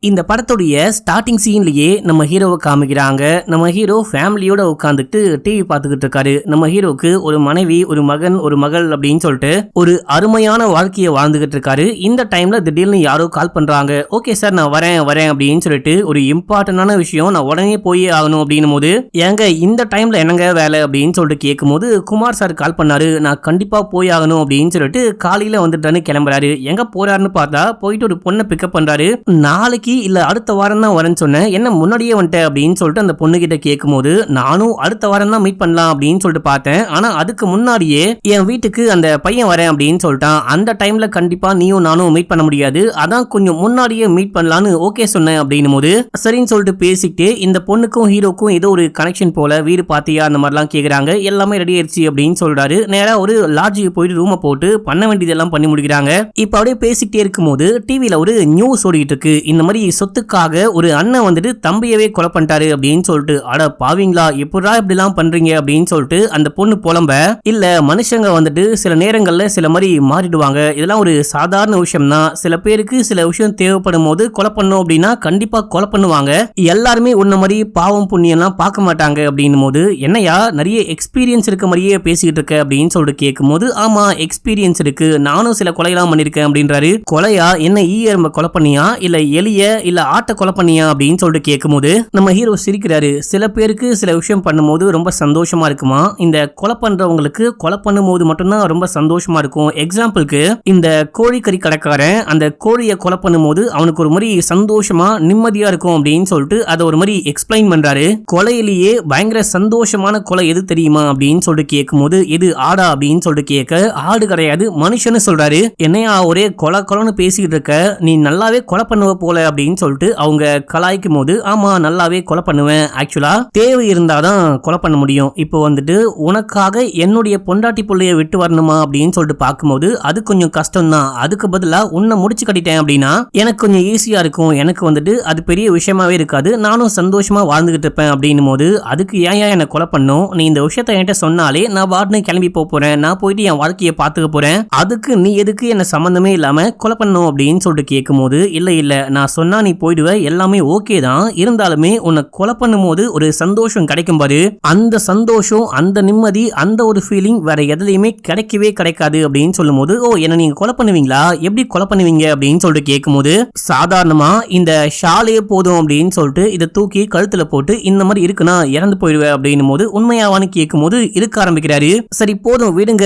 இந்த படத்துடைய ஸ்டார்டிங் சீன்லயே நம்ம ஹீரோவை காமிக்கிறாங்க. நம்ம ஹீரோ ஃபேமிலியோட உட்காந்துட்டு டிவி பார்த்துக்கிட்டு இருக்காரு. நம்ம ஹீரோக்கு ஒரு மனைவி, ஒரு மகன், ஒரு மகள் அப்படின்னு சொல்லிட்டு ஒரு அருமையான வாழ்க்கையை வாழ்ந்துகிட்டு இருக்காரு. இந்த டைம்ல திடீர்னு யாரோ கால் பண்றாங்க. ஓகே சார், நான் வரேன் அப்படின்னு சொல்லிட்டு ஒரு இம்பார்ட்டன்டான விஷயம், நான் உடனே போயே ஆகணும் அப்படின்னும் போது, ஏங்க இந்த டைம்ல என்னங்க வேலை அப்படின்னு சொல்லிட்டு கேட்கும் போது, குமார் சார் கால் பண்ணாரு, நான் கண்டிப்பா போய் ஆகணும் அப்படின்னு சொல்லிட்டு காலையில வந்துட்டான்னு கிளம்புறாரு. எங்க போறாருன்னு பார்த்தா போயிட்டு ஒரு பொண்ணை பிக்கப் பண்றாரு. நாளைக்கு இல்ல அடுத்த வாரம் தான் வரேன்னு சொன்னேன், என்ன முன்னாடியே வந்துட்டேன் அப்படின்னு சொல்லிட்டு அந்த பொண்ணு கிட்ட கேட்கும் போது, நானும் அடுத்த வாரம் தான் மீட் பண்ணலாம் அப்படின்னு சொல்லிட்டு பார்த்தேன், ஆனா அதுக்கு முன்னாடியே என் வீட்டுக்கு அந்த பையன் வரேன் அப்படின்னு சொல்லிட்டான். அந்த டைம்ல கண்டிப்பா நீயும் நானும் மீட் பண்ண முடியாது, அதான் கொஞ்சம் முன்னாடியே மீட் பண்ணலான்னு ஓகே சொன்னேன் அப்படின்னும் போது, சரின்னு சொல்லிட்டு பேசிக்கிட்டு இந்த பொண்ணுக்கும் ஹீரோக்கும் ஏதோ ஒரு கனெக்ஷன் போல, வீடு பாத்தியா அந்த மாதிரிலாம் கேக்குறாங்க. எல்லாமே ரெடி ஆயிடுச்சு அப்படின்னு சொல்றாரு. நேரா ஒரு லாட்ஜுக்கு போயிட்டு ரூமை போட்டு பண்ண வேண்டியதெல்லாம் பண்ணி முடிக்கிறாங்க. இப்ப அப்படியே பேசிக்கிட்டே இருக்கும்போது டிவில ஒரு நியூஸ் ஓடிட்டு இருக்கு. இந்த மாதிரி சொத்துக்காக ஒரு அண்ணன் வந்துட்டு தம்பியவே கொலை பண்ணிட்டாரு அப்படின்னு சொல்லிட்டு. அட பாவீங்களா, எப்படா இப்படிலாம் பண்றீங்க அப்படின்னு சொல்லிட்டு அந்த பொண்ணு புலம்ப, இல்ல மனுஷங்க வந்துட்டு சில நேரங்கள்ல சில மாதிரி மாறிடுவாங்க, இதெல்லாம் ஒரு சாதாரண விஷயம் தான், சில பேருக்கு சில விஷயம் தேவைப்படும் போது கொலை பண்ணும் அப்படின்னா கண்டிப்பா கொலை பண்ணுவாங்க, எல்லாருமே உன்ன மாதிரி பாவம் புண்ணியம்லாம் பார்க்க மாட்டாங்க அப்படின்னும் போது, என்னையா நிறைய எக்ஸ்பீரியன்ஸ் இருக்க மாதிரியே பேசிக்கிட்டு இருக்க அப்படின்னு சொல்லிட்டு கேட்கும் போது, ஆமா எக்ஸ்பீரியன்ஸ் இருக்கு, நானும் சில கொலையெல்லாம் பண்ணிருக்கேன் அப்படின்றாரு. கொலையா? என்ன ஈ எறும்பை கொலை பண்ணியா, இல்ல எலிய இல்ல ஆட்டை கொலை பண்ணியா அப்படின்னு சொல்லிட்டு கேட்கும்போது நம்ம ஹீரோ சிரிக்கிறாரு. சில பேருக்கு சில விஷயம் பண்ணும்போது ரொம்ப சந்தோஷமா இருக்குமா, இந்த கொலை பண்றவங்களுக்கு கொலை பண்ணும்போது மட்டும்தான் ரொம்ப சந்தோஷமா இருக்கும். எக்ஸாம்பிளுக்கு இந்த கோழிக்கறி கடைக்காரன் அந்த கோழியை கொலை பண்ணும்போது அவனுக்கு ஒரு மாதிரி சந்தோஷமா நிம்மதியா இருக்கும் அப்படின்னு சொல்லிட்டு அதை ஒரு மாதிரி எக்ஸ்பிளைன் பண்றாரு. கொலையிலேயே பயங்கர சந்தோஷமான கொலை எது தெரியுமா அப்படின்னு சொல்லிட்டு கேட்கும்போது, எது ஆடா அப்படின்னு சொல்லிட்டு கேட்க, ஆடு கிடையாது மனுஷன்னு சொல்றாரு. என்னையா ஒரே கொலை கொலைன்னு பேசிக்கிட்டு இருக்க, நீ நல்லாவே கொலை பண்ணுவ போல அப்படின்னு சொல்லிட்டு அவங்க கலாய்க்கும் போது, ஆமா நல்லாவே கொலை பண்ணுவேன், ஆக்சுவலா தேவை இருந்தாதான் கொலை பண்ண முடியும், இப்போ வந்துட்டு உனக்காக என்னுடைய பொண்டாட்டி புள்ளைய விட்டு வரணுமா அப்படின்னு சொல்லிட்டு பார்க்கும்போது அது கொஞ்சம் கஷ்டம் தான், அதுக்கு பதிலா உன்னை முடிச்சு கட்டிட்டேன் அப்படின்னா எனக்கு கொஞ்சம் ஈஸியா இருக்கும், எனக்கு வந்துட்டு அது பெரிய விஷயமாவே இருக்காது, நானும் சந்தோஷமா வாழ்ந்துகிட்டு இருப்பேன் அப்படின்னும் போது, அதுக்கு ஏன் என்னை கொலை பண்ணும், நீ இந்த விஷயத்த என்கிட்ட சொன்னாலே நான் வாட்னு கிளம்பி போறேன், நான் போயிட்டு என் வாழ்க்கையை பார்த்துக்க போறேன், அதுக்கு நீ எதுக்கு என்ன சம்பந்தமே இல்லாம கொலை பண்ணும் அப்படின்னு சொல்லிட்டு கேட்கும் போது, இல்ல நான் சொன்னா நீ போயிடுவ, எல்லாமே ஓகே தான், இருந்தாலுமே உன்னை கொலை பண்ணும் போது ஒரு சந்தோஷம் கிடைக்கும் பாரு, அந்த சந்தோஷம், அந்த நிம்மதி, அந்த ஒரு ஃபீலிங் வேற எதுலையுமே கிடைக்கவே கிடைக்காது அப்படின்னு சொல்லும் போது, ஓ என்ன நீங்க கொலை பண்ணுவீங்களா, எப்படி கொலை பண்ணுவீங்க அப்படின்னு சொல்லிட்டு கேட்கும் போது, சாதாரணமா இந்த ஷாலே போதும் அப்படின்னு சொல்லிட்டு இதை தூக்கி கழுத்துல போட்டு இந்த மாதிரி இருக்குன்னா இறந்து போயிடுவேன் அப்படின்னும் போது, உண்மையாவான்னு கேட்கும் போது இருக்க ஆரம்பிக்கிறாரு. சரி போதும் விடுங்க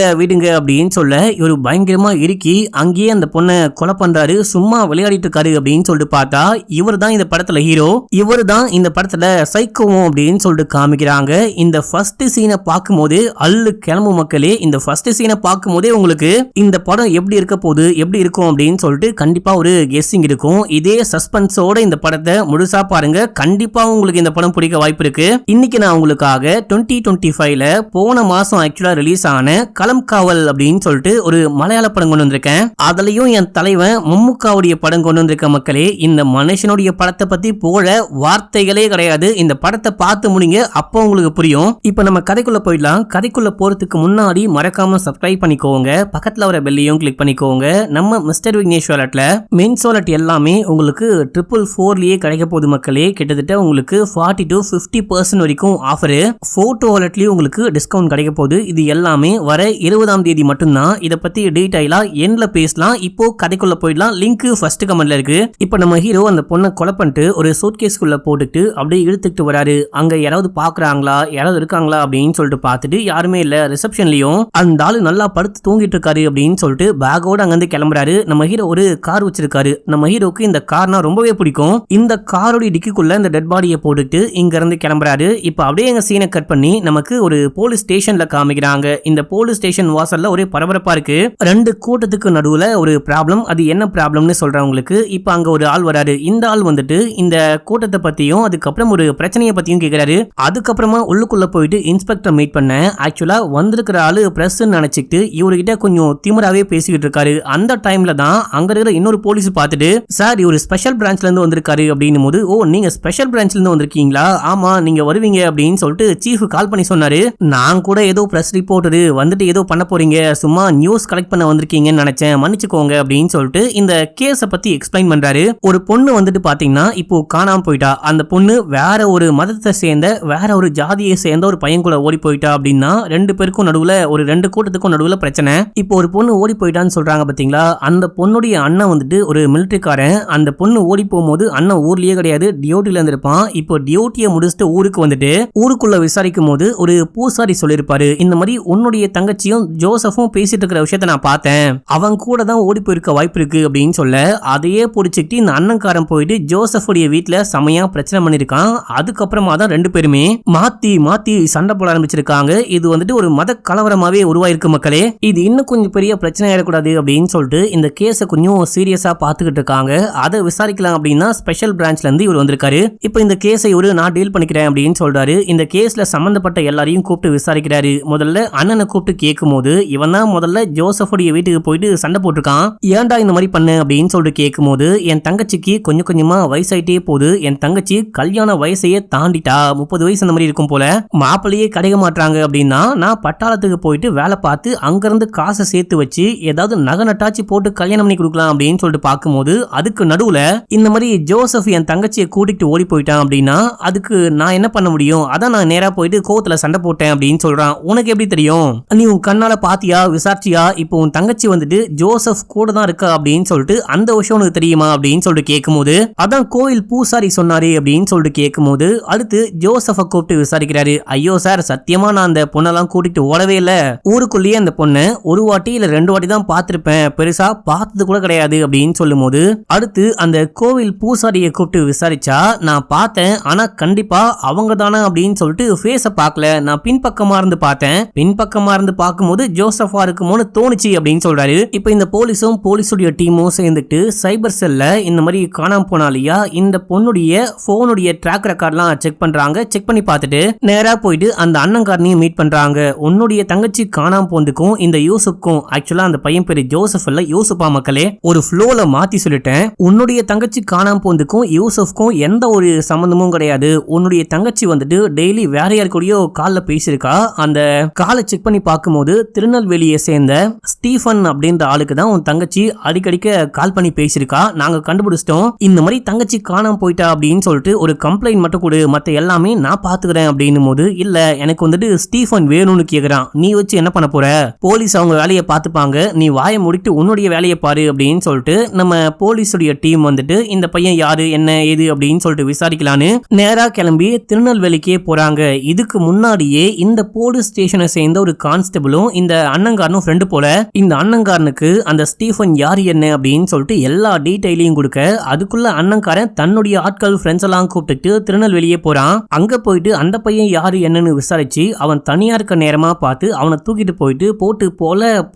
அப்படின்னு சொல்ல இவரு பயங்கரமா இறுக்கி அங்கேயே அந்த பொண்ணை கொலை பண்றாரு. சும்மா விளையாடிட்டு இருக்காரு அப்படின்னு சொல்லிட்டு பார்த்தா இவர் தான் இந்த படத்துல ஹீரோ, இவர் தான் இந்த படத்துல சைக்கோவும் அப்படின்னு சொல்லிட்டு காமிக்கிறாங்க. இந்த ஃபர்ஸ்ட் சீனை பார்க்கும்போது அள்ளு கிளம்பு மக்களே, இந்த ஃபர்ஸ்ட் சீனை பார்க்கும்போதே உங்களுக்கு இந்த படம் எப்படி இருக்க போகுது, எப்படி இருக்கும் அப்படின்னு சொல்லிட்டு கண்டிப்பா ஒரு கெஸ்ஸிங் இருக்கும். இதே சஸ்பென்ஸோட இந்த படத்தை முழுசா பாருங்க, கண்டிப்பா உங்களுக்கு இந்த படம் பிடிக்க வாய்ப்பு இருக்கு. இன்னைக்கு நான் உங்களுக்காக 2025ல போன மாசம் ஆக்சுவலா ரிலீஸ் ஆன களம் காவல் அப்படின்னு சொல்லிட்டு ஒரு மலையாள படம் கொண்டு வந்திருக்கேன். அதுலயும் என் தலைவன் மம்முக்காவுடைய படம் கொண்டு வந்திருக்க மக்களே. இந்த மனுஷனுடைய படத்தை பத்தி போல வார்த்தைகளே கிடையாது, இந்த படத்தை பார்த்து முடிங்க, அப்போ உங்களுக்கு புரியும். இப்ப நம்ம கதைக்குள்ள போயிடலாம். கதைக்குள்ள போறதுக்கு முன்னாடி மறக்காம சப்ஸ்கிரைப் பண்ணிக்கோங்க, பக்கத்துல வர பெல்லையும் கிளிக் பண்ணிக்கோங்க. நம்ம மிஸ்டர் விக்னேஷ் வாலெட்ல மெயின் வாலெட் எல்லாமே உங்களுக்கு 444லயே கிடைக்க போகுது மக்களே. கிட்டத்தட்ட உங்களுக்கு 40 to 50% வரைக்கும் ஆஃபர். போட்டோ வாலெட்லயும் உங்களுக்கு டிஸ்கவுண்ட் கிடைக்க போகுது. இது எல்லாமே வர 20ஆம் தேதி மட்டும்தான். இத பத்தி டீடைலா எண்ட்ல பேசலாம். இப்போ கதைக்குள்ள போயிடலாம். லிங்க் ஃபர்ஸ்ட் கமெண்ட்ல இருக்கு. இப்போ நம்ம ஹீரோ அந்த பொண்ணை கொலை பண்ணிட்டு ஒரு சூட்கேஸ்க்குள்ள போட்டுட்டு அப்படியே இழுத்துக்கிட்டு வராரு. அங்க யாராவது பாக்குறாங்களா, யாராவது இருக்காங்களா அப்படின்னு சொல்லிட்டு பார்த்துட்டு யாருமே இல்ல. ரிசப்ஷன்லயும் அந்த ஆளு நல்லா படுத்து தூங்கிட்டு இருக்காரு அப்படின்னு சொல்லிட்டு பேக்கோட அங்கிருந்து கிளம்புறாரு. நம்ம ஹீரோ ஒரு கார் வச்சிருக்காரு. நம்ம ஹீரோக்கு இந்த கார்னா ரொம்பவே பிடிக்கும். இந்த காரோட டிக்கிக்குள்ள இந்த டெட் பாடியை போட்டுட்டு இங்க இருந்து கிளம்புறாரு. இப்போ அப்படியே எங்க சீனை கட் பண்ணி நமக்கு ஒரு போலீஸ் ஸ்டேஷன்ல காமிக்கிறாங்க. இந்த போலீஸ் ஸ்டேஷன் வாசல்ல ஒரே பரபரப்பா இருக்கு. ரெண்டு கூட்டத்துக்கு நடுவுல ஒரு ப்ராப்ளம். அது என்ன ப்ராப்ளம்னு சொல்றவங்களுக்கு இப்ப அங்க ஒரு ஆள் வராரு. இந்த ஆள் வந்துட்டு இந்த கூட்டத்தை பத்தியும் அதுக்கப்புறம் ஒரு பிரச்சனையை பத்தியும் கேக்குறாரு. அதுக்கப்புறமா உள்ளுக்குள்ள போயிட்டு இன்ஸ்பெக்டர் மீட் பண்ண, ஆக்சுவலா வந்திருக்கிற ஆளு பிரஸ் நினைச்சிட்டு இவர்கிட்ட கொஞ்சம் திமிராவே பேசிக்கிட்டு இருக்காரு. அந்த டைம்ல தான் அங்க இருக்கிற இன்னொரு போலீஸ் பார்த்துட்டு, சார் இவர் ஸ்பெஷல் பிரான்ச்ல இருந்து வந்திருக்காரு அப்படின்னு போது, ஓ நீங்க ஸ்பெஷல் பிரான்ச்ல இருந்து வந்திருக்கீங்களா, ஆமா நீங்க வருவீங்க அப்படின்னு சொல்லிட்டு சீஃப் கால் பண்ணி சொன்னாரு. நான் கூட ஏதோ பிரஸ் ரிப்போர்ட்டரு வந்துட்டு ஏதோ பண்ண போறீங்க, சும்மா நியூஸ் கலெக்ட் பண்ண வந்திருக்கீங்கன்னு நினைச்சேன், மன்னிச்சுக்கோங்க அப்படின்னு சொல்லிட்டு இந்த கேஸ பத்தி எக்ஸ்பிளைன் பண்றாரு. ஒரு பொண்ணு வந்துட்டு பாத்தீங்கன்னா இப்போ காணாம போயிட்டா. அந்த பொண்ணு வேற ஒரு மதத்தை சேர்ந்த வேற ஒரு ஜாதியை சேர்ந்த ஒரு பையன் கூட ஓடி போயிட்டா அப்படின்னா ரெண்டு பேருக்கும் நடுவுல ஒரு ரெண்டு கூட்டத்துக்கும் நடுவுல பிரச்சனை. இப்போ ஒரு பொண்ணு ஓடி போயிட்டான்னு சொல்றாங்க பாத்தீங்களா, அந்த பொண்ணுடைய அண்ணன் வந்துட்டு ஒரு மிலிட்டரிக்காரன். அந்த பொண்ணு ஓடி போகும்போது அண்ணன் ஊர்லயே கிடையாது, டியூட்டில இருந்திருப்பான். இப்போ டியூட்டியை முடிச்சுட்டு ஊருக்கு வந்துட்டு ஊருக்குள்ள விசாரிக்கும் போது ஒரு பூசாரி சொல்லிருப்பாரு, இந்த மாதிரி உன்னுடைய தங்கச்சியும் ஜோசப்பும் பேசிட்டு இருக்கிற விஷயத்த நான் பார்த்தேன், அவங்க கூட தான் ஓடி போயிருக்க வாய்ப்பு இருக்கு அப்படின்னு சொல்ல, அதையே பிடிச்சிக்கிட்டு இந்த அண்ணன்காரன் போயிட்டு ஜோசப்புடைய வீட்டுல செமையா பிரச்சனை பண்ணிருக்கான். அதுக்கப்புறமா தான் ரெண்டு பேருமே மாத்தி மாத்தி சண்டை போட ஆரம்பிச்சிருக்காங்க. இது வந்துட்டு ஒரு மத கலவரமாவே உருவாயிருக்கு மக்களே. இது இன்னும் கொஞ்சம் பெரிய பிரச்சனை ஆயிடக்கூடாது அப்படின்னு சொல்லிட்டு இந்த கேஸை கொஞ்சம் சீரியஸா பாத்துக்கிட்டு இருக்காங்க. அதை விசாரிக்கலாம் அப்படின்னா ஸ்பெஷல் பிரான்ச்ல இருந்து இவர் வந்திருக்காரு. இப்போ இந்த கேஸை இவரு நான் டீல் பண்ணிக்கிறேன் அப்படின்னு சொல்றாரு. இந்த கேஸ்ல சம்பந்தப்பட்ட எல்லாரையும் கூப்பிட்டு விசாரிக்கிறாரு. முதல்ல அண்ணனை கூப்பிட்டு கேட்கும் போது இவன் தான் முதல்ல ஜோசப்புடைய வீட்டுக்கு போயிட்டு சண்டை போட்டிருக்கான். ஏன்டா இந்த மாதிரி பண்ண அப்படின்னு சொல்லிட்டு கேட்கும் போது, என் தங்கச்சிக்கு கொஞ்சம் கொஞ்சமா வயசாயிட்டே போகுது, என் தங்கச்சி கல்யாண வயசையே தாண்டிட்டா, 30 வயசு அந்த மாதிரி இருக்கும் போல, மாப்பிள்ளையே கிடைக்க மாட்டாங்க அப்படின்னா நான் பட்டாளத்துக்கு போயிட்டு வேலை பார்த்து அங்கிருந்து காசை சேர்த்து வச்சு ஏதாவது நகை நட்டாச்சு போட்டு கல்யாணம் பண்ணி கொடுக்கலாம் அப்படின்னு சொல்லிட்டு பார்க்கும்போது, அதுக்கு நடுவுல இந்த மாதிரி ஜோசப் என் தங்கச்சியை கூட்டிட்டு ஓடி போயிட்டான் அப்படின்னா அதுக்கு நான் என்ன பண்ண முடியும், அதான் நான் நேரா போயிட்டு கோவத்துல சண்டை போட்டேன் அப்படின்னு சொல்றான். உனக்கு எப்படி தெரியும், நீ உன் கண்ணால பாத்தியா விசாரிச்சியா, இப்போ உன் தங்கச்சி வந்துட்டு ஜோசப் கூட தான் இருக்கா அப்படின்னு சொல்லிட்டு அந்த விஷயம் உனக்கு தெரியுமா அப்படின்னு சொல்லிட்டு கேட்கும்போது, அதான் கோயில் பூசாரி சொன்னாரு அப்படின்னு சொல்லிட்டு கேட்கும்போது அடுத்து ஜோசப்பை கூப்பிட்டு விசாரிக்கிறாரு. ஐயோ சார், சத்தியமா நான் அந்த பொண்ணெல்லாம் கூட்டிட்டு ஓடவே இல்ல, ஊருக்குள்ளேயே அந்த பொண்ணு ஒரு வாட்டி இல்ல 2 வாட்டி தான் பார்த்திருப்பேன், பெருசா பார்த்தது கூட கிடையாது அப்படின்னு சொல்லும் போது அடுத்து அந்த கோவில் பூசாரியை கூப்பிட்டு விசாரிச்சா, நான் பார்த்தேன் ஆனா கண்டிப்பா அவங்க தானே அப்படின்னு சொல்லிட்டு ஃபேஸ பார்க்கல, நான் பின்பக்கமா இருந்து பார்த்தேன், பின்பக்கமா இருந்து பார்க்கும்போது ஜோசப்பா இருக்குமோன்னு தோணுச்சு அப்படின்னு சொல்றாரு. இப்போ இந்த போலீஸும் போலீஸுடைய டீமும் சேர்ந்துட்டு சைபர் செல்ல இந்த மாதிரி காணாம போனாலியா இந்த பொண்ணுடைய போனுடைய ட்ராக் ரெக்கார்ட்லாம் செக் பண்றாங்க. செக் பண்ணி பார்த்துட்டு நேரா போயிட்டு அந்த அண்ணன்காரனையும் மீட் பண்றாங்க. உன்னுடைய தங்கச்சி காணாம போனதுக்கும் இந்த யூசுப்க்கும், ஆக்சுவலா அந்த பையன் பேரு ஜோசப் இல்ல யூசுப்பா மக்களே, ஒரு ஃப்ளோல மாத்தி சொல்லிட்டேன். உன்னுடைய தங்கச்சி காணாம போனதுக்கும் யூசுப்க்கும் எந்த ஒரு சம்பந்தமும் கிடையாது. உன்னுடைய தங்கச்சி வந்துட்டு டெய்லி வேற யாருக்கூடயோ கால்ல பேசியிருக்கா. அந்த காலை செக் பண்ணி பார்க்கும்போது திருநெல்வேலியை சேர்ந்த ஸ்டீஃபன் அப்படின்ற ஆளுக்கு தான் உன் தங்கச்சி அடிக்கடிக்க கால் பண்ணி பேசியிருக்கா. நாங்க கண்டுபிடிச்சிட்டோம், இந்த மாதிரி தங்கச்சி காணாம போயிட்டா அப்படின்னு சொல்லிட்டு ஒரு கம்ப்ளைண்ட் மட்டும் கொடு, மத்த எல்லாமே நான் பாத்துக்கிறேன் அப்படின்னு போது, இல்ல எனக்கு வந்துட்டு ஸ்டீஃபன் வேணும்னு கேக்குறான். நீ வச்சு என்ன பண்ண போற, போலீஸ் அவங்க வேலையை பார்த்துப்பாங்க, நீ வாயை முடிட்டு உன்னுடைய வேலையை பாரு அப்படின்னு சொல்லிட்டு நம்ம போலீஸுடைய டீம் வந்துட்டு இந்த பையன் யாரு என்ன ஏது அப்படின்னு சொல்லிட்டு விசாரிக்கலான்னு நேரா கிளம்பி திருநெல்வேலிக்கே போறாங்க. இதுக்கு முன்னாடியே இந்த போலீஸ் ஸ்டேஷனை சேர்ந்த ஒரு கான்ஸ்டபிளும் இந்த அண்ணங்காரனும் ஃப்ரெண்டு போல, இந்த அண்ணங்காரனுக்கு அந்த ஸ்டீஃபன் யாரு என்ன அப்படின்னு சொல்லிட்டு எல்லா டீடைலையும் கொடுக்க, அதுக்குள்ள அண்ணங்காரன் தன்னுடைய ஆட்கள் ஃப்ரெண்ட்ஸ் எல்லாம் கூப்பிட்டு திருநெல்வேலியே போறான். அங்க போயிட்டு அந்த பையன் யாரு என்னன்னு விசாரிச்சு அவன் தனியா இருக்க நேரமா பார்த்து அவனை தூக்கிட்டு போயிட்டு போட்டு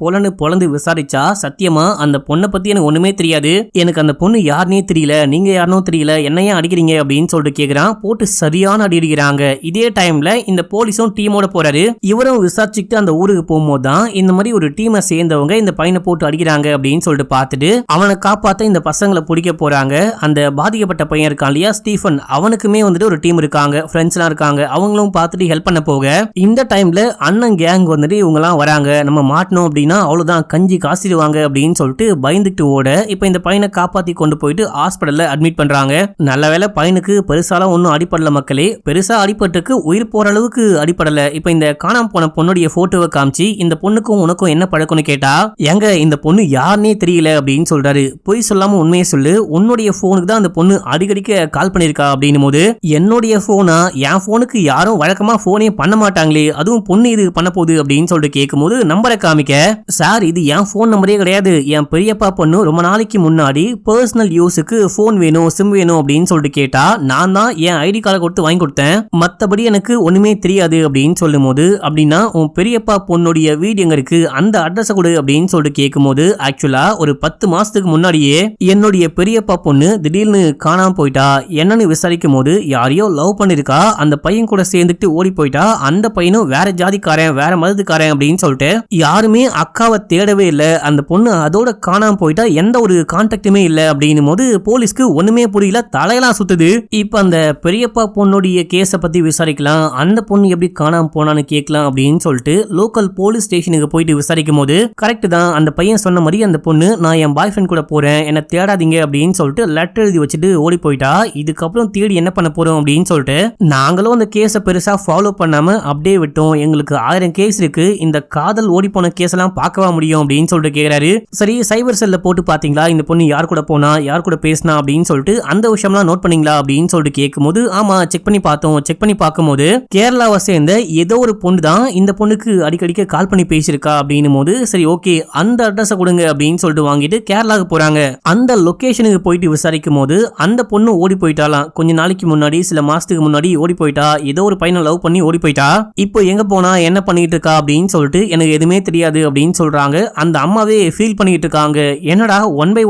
போலன்னு பொலந்து விசாரிச்சா, சத்தியமா அந்த பொண்ணை பத்தி எனக்கு ஒண்ணுமே தெரியாது, எனக்கு அந்த பொண்ணு யாருனே தெரியல, நீங்க யாருனோ தெரியல, என்னையா அடிக்கிறீங்க அப்படின்னு சொல்லிட்டு கேக்குறான். போட்டு சரியான அடி அடிக்கிறாங்க. இதே டைம்ல இந்த போலீஸும் டீமோட போறாரு. இவரும் விசாரிச்சுட்டு அந்த ஊருக்கு போகும்போது தான் இந்த மாதிரி ஒரு டீமை சேர்ந்தவங்க இந்த பையனை போட்டு அடிக்கிறாங்க அப்படின்னு சொல்லிட்டு பார்த்துட்டு அவனை காப்பாத்த இந்த பசங்களை பிடிக்க போறாங்க. அந்த பாதிக்கப்பட்ட பையன் இருக்கான் இல்லையா ஸ்டீஃபன், அவனுக்குமே வந்துட்டு ஒரு டீம் இருக்காங்க, ஃப்ரெண்ட்ஸ்லாம் இருக்காங்க, அவங்களும் பார்த்துட்டு ஹெல்ப் பண்ண போக இந்த டைம்ல அண்ணன் கேங் வந்துட்டு இவங்கலாம் வராங்க, நம்ம மாட்டணும் அப்படின்னா அவ்வளவுதான் கஞ்சி காசிடுவாங்க அப்படின்னு சொல்லிட்டு பயந்துட்டு ஓட இப்ப இந்த பையனை காப்பாத்தி கொண்டு போயிட்டு ஹாஸ்பிடல்ல அட்மிட் பண்றாங்க. நல்ல வேளை பையனுக்கு பெருசாலாம் ஒன்னும் அடிப்படல மக்களே, பெருசா அடிபட்டுக்கு உயிர் போற அளவுக்கு அடிப்படல. இப்ப இந்த காணாம போன பொண்ணுடைய போட்டோவை காமிச்சு இந்த பொண்ணுக்கும் உனக்கும் என்ன பழக்கம்னு கேட்டா, எங்க இந்த பொண்ணு யாருன்னே தெரியல அப்படின்னு சொல்றாரு. பொய் சொல்லாம உண்மையை சொல்லு, உன்னுடைய போனுக்கு தான் அந்த பொண்ணு அடிக்கடிக்க கால் பண்ணிருக்கா அப்படின்னும் போது, என்னுடைய போனா, என் போனுக்கு யாரும் வழக்கமா போனே பண்ண மாட்டாங்களே, அதுவும் பொண்ணு இது பண்ண போகுது அப்படின்னு சொல்லிட்டு கேட்கும்போது நம்பரை காமிக்க, சார் இது என் போன் நம்பரே கிடையாது, என் பெரியப்பா பொண்ணு ரொம்ப நாளைக்கு முன்னாடி பர்சனல் யூஸுக்கு போன் வேணும் சிம் வேணும் அப்படின்னு சொல்லிட்டு கேட்டா, நான் தான் என் ஐடி கார்டை கொடுத்து வாங்கி கொடுத்தேன், மத்தபடி எனக்கு ஒண்ணுமே தெரியாது அப்படின்னு சொல்லும் போது, அப்படின்னா உன் பெரியப்பா பொண்ணுடைய வீடு எங்க இருக்கு, அந்த அட்ரஸ் கொடு அப்படின்னு சொல்லிட்டு கேட்கும் போது, ஆக்சுவலா ஒரு 10 மாசத்துக்கு முன்னாடியே என்னுடைய பெரியப்பா பொண்ணு திடீர்னு காணாம போயிட்டா, என்னன்னு விசாரிக்கும் போது யாரையோ லவ் பண்ணிருக்கா, அந்த பையன் கூட சேர்ந்துட்டு ஓடி போயிட்டா, அந்த பையனும் வேற ஜாதிக்காரன் வேற மதத்துக்காரன் அப்படின்னு சொல்லிட்டு யாருமே அக்காவை தேடவே இல்ல, அந்த பொண்ணு அதோட காணாம போயிட்டா, எந்த ஒரு கான்டாக்டுமே இல்ல அப்படின்னும் போது போலீஸ்க்கு ஒண்ணுமே புரியல, தலையெல்லாம் சுத்துது. இப்ப அந்த பெரியப்பா பொண்ணுடைய கேஸ பத்தி விசாரிக்கலாம், அந்த பொண்ணு எப்படி காணாம போனான்னு கேட்கலாம் அப்படின்னு சொல்லிட்டு லோக்கல் போலீஸ் ஸ்டேஷனுக்கு போயிட்டு விசாரிக்கும் போது, கரெக்ட் தான் அந்த பையன் சொன்ன மாதிரி அந்த பொண்ணு, நான் என் பாய் ஃப்ரெண்ட் கூட போறேன், என்ன தேடாதீங்க அப்படின்னு அப்படின்னு சொல்லிட்டு லெட்டர் எழுதி வச்சுட்டு ஓடி போயிட்டா. இதுக்கப்புறம் தேடி என்ன பண்ண போறோம் அப்படின்னு சொல்லிட்டு நாங்களும் அந்த கேஸை பெருசா ஃபாலோ பண்ணாம அப்படியே விட்டோம். எங்களுக்கு 1000 கேஸ் இருக்கு, இந்த காதல் ஓடி போன கேஸ் எல்லாம் பார்க்கவா முடியும் அப்படின்னு சொல்லிட்டு கேக்குறாரு. சரி, சைபர் செல்ல போட்டு பாத்தீங்களா இந்த பொண்ணு யார் கூட போனா, யார் கூட பேசினா அப்படின்னு சொல்லிட்டு அந்த விஷயம்லாம் நோட் பண்ணீங்களா அப்படின்னு சொல்லிட்டு கேட்கும்போது ஆமா செக் பண்ணி பார்த்தோம். செக் பண்ணி பார்க்கும்போது கேரளாவை சேர்ந்த ஏதோ ஒரு பொண்ணு தான் இந்த பொண்ணுக்கு அடிக்கடிக்க கால் பண்ணி பேசியிருக்கா அப்படின்னும் போது சரி ஓகே அந்த அட்ரஸை கொடுங்க அப்படின்னு சொல்லிட்டு வாங்கிட்டு கேரளாவுக்கு போறாங்க. அந்த லொகேஷனுக்கு போயிட்டு விசாரிக்கும் போது அந்த பொண்ணு ஓடி போயிட்டாலாம். கொஞ்ச நாளைக்கு முன்னாடி, சில மாசத்துக்கு முன்னாடி ஓடி போயிட்டா. ஏதோ ஒரு பையனை லவ் பண்ணி ஓடி போயிட்டா. இப்போ எங்க போனா, என்ன பண்ணிட்டு இருக்கா அப்படின்னு சொல்லிட்டு எனக்கு எதுவுமே தெரியாது அப்படின்னு சொல்றாங்க. அந்த அம்மாவே ஃபீல் பண்ணிட்டு இருக்காங்க. என்னடா ஒன் பை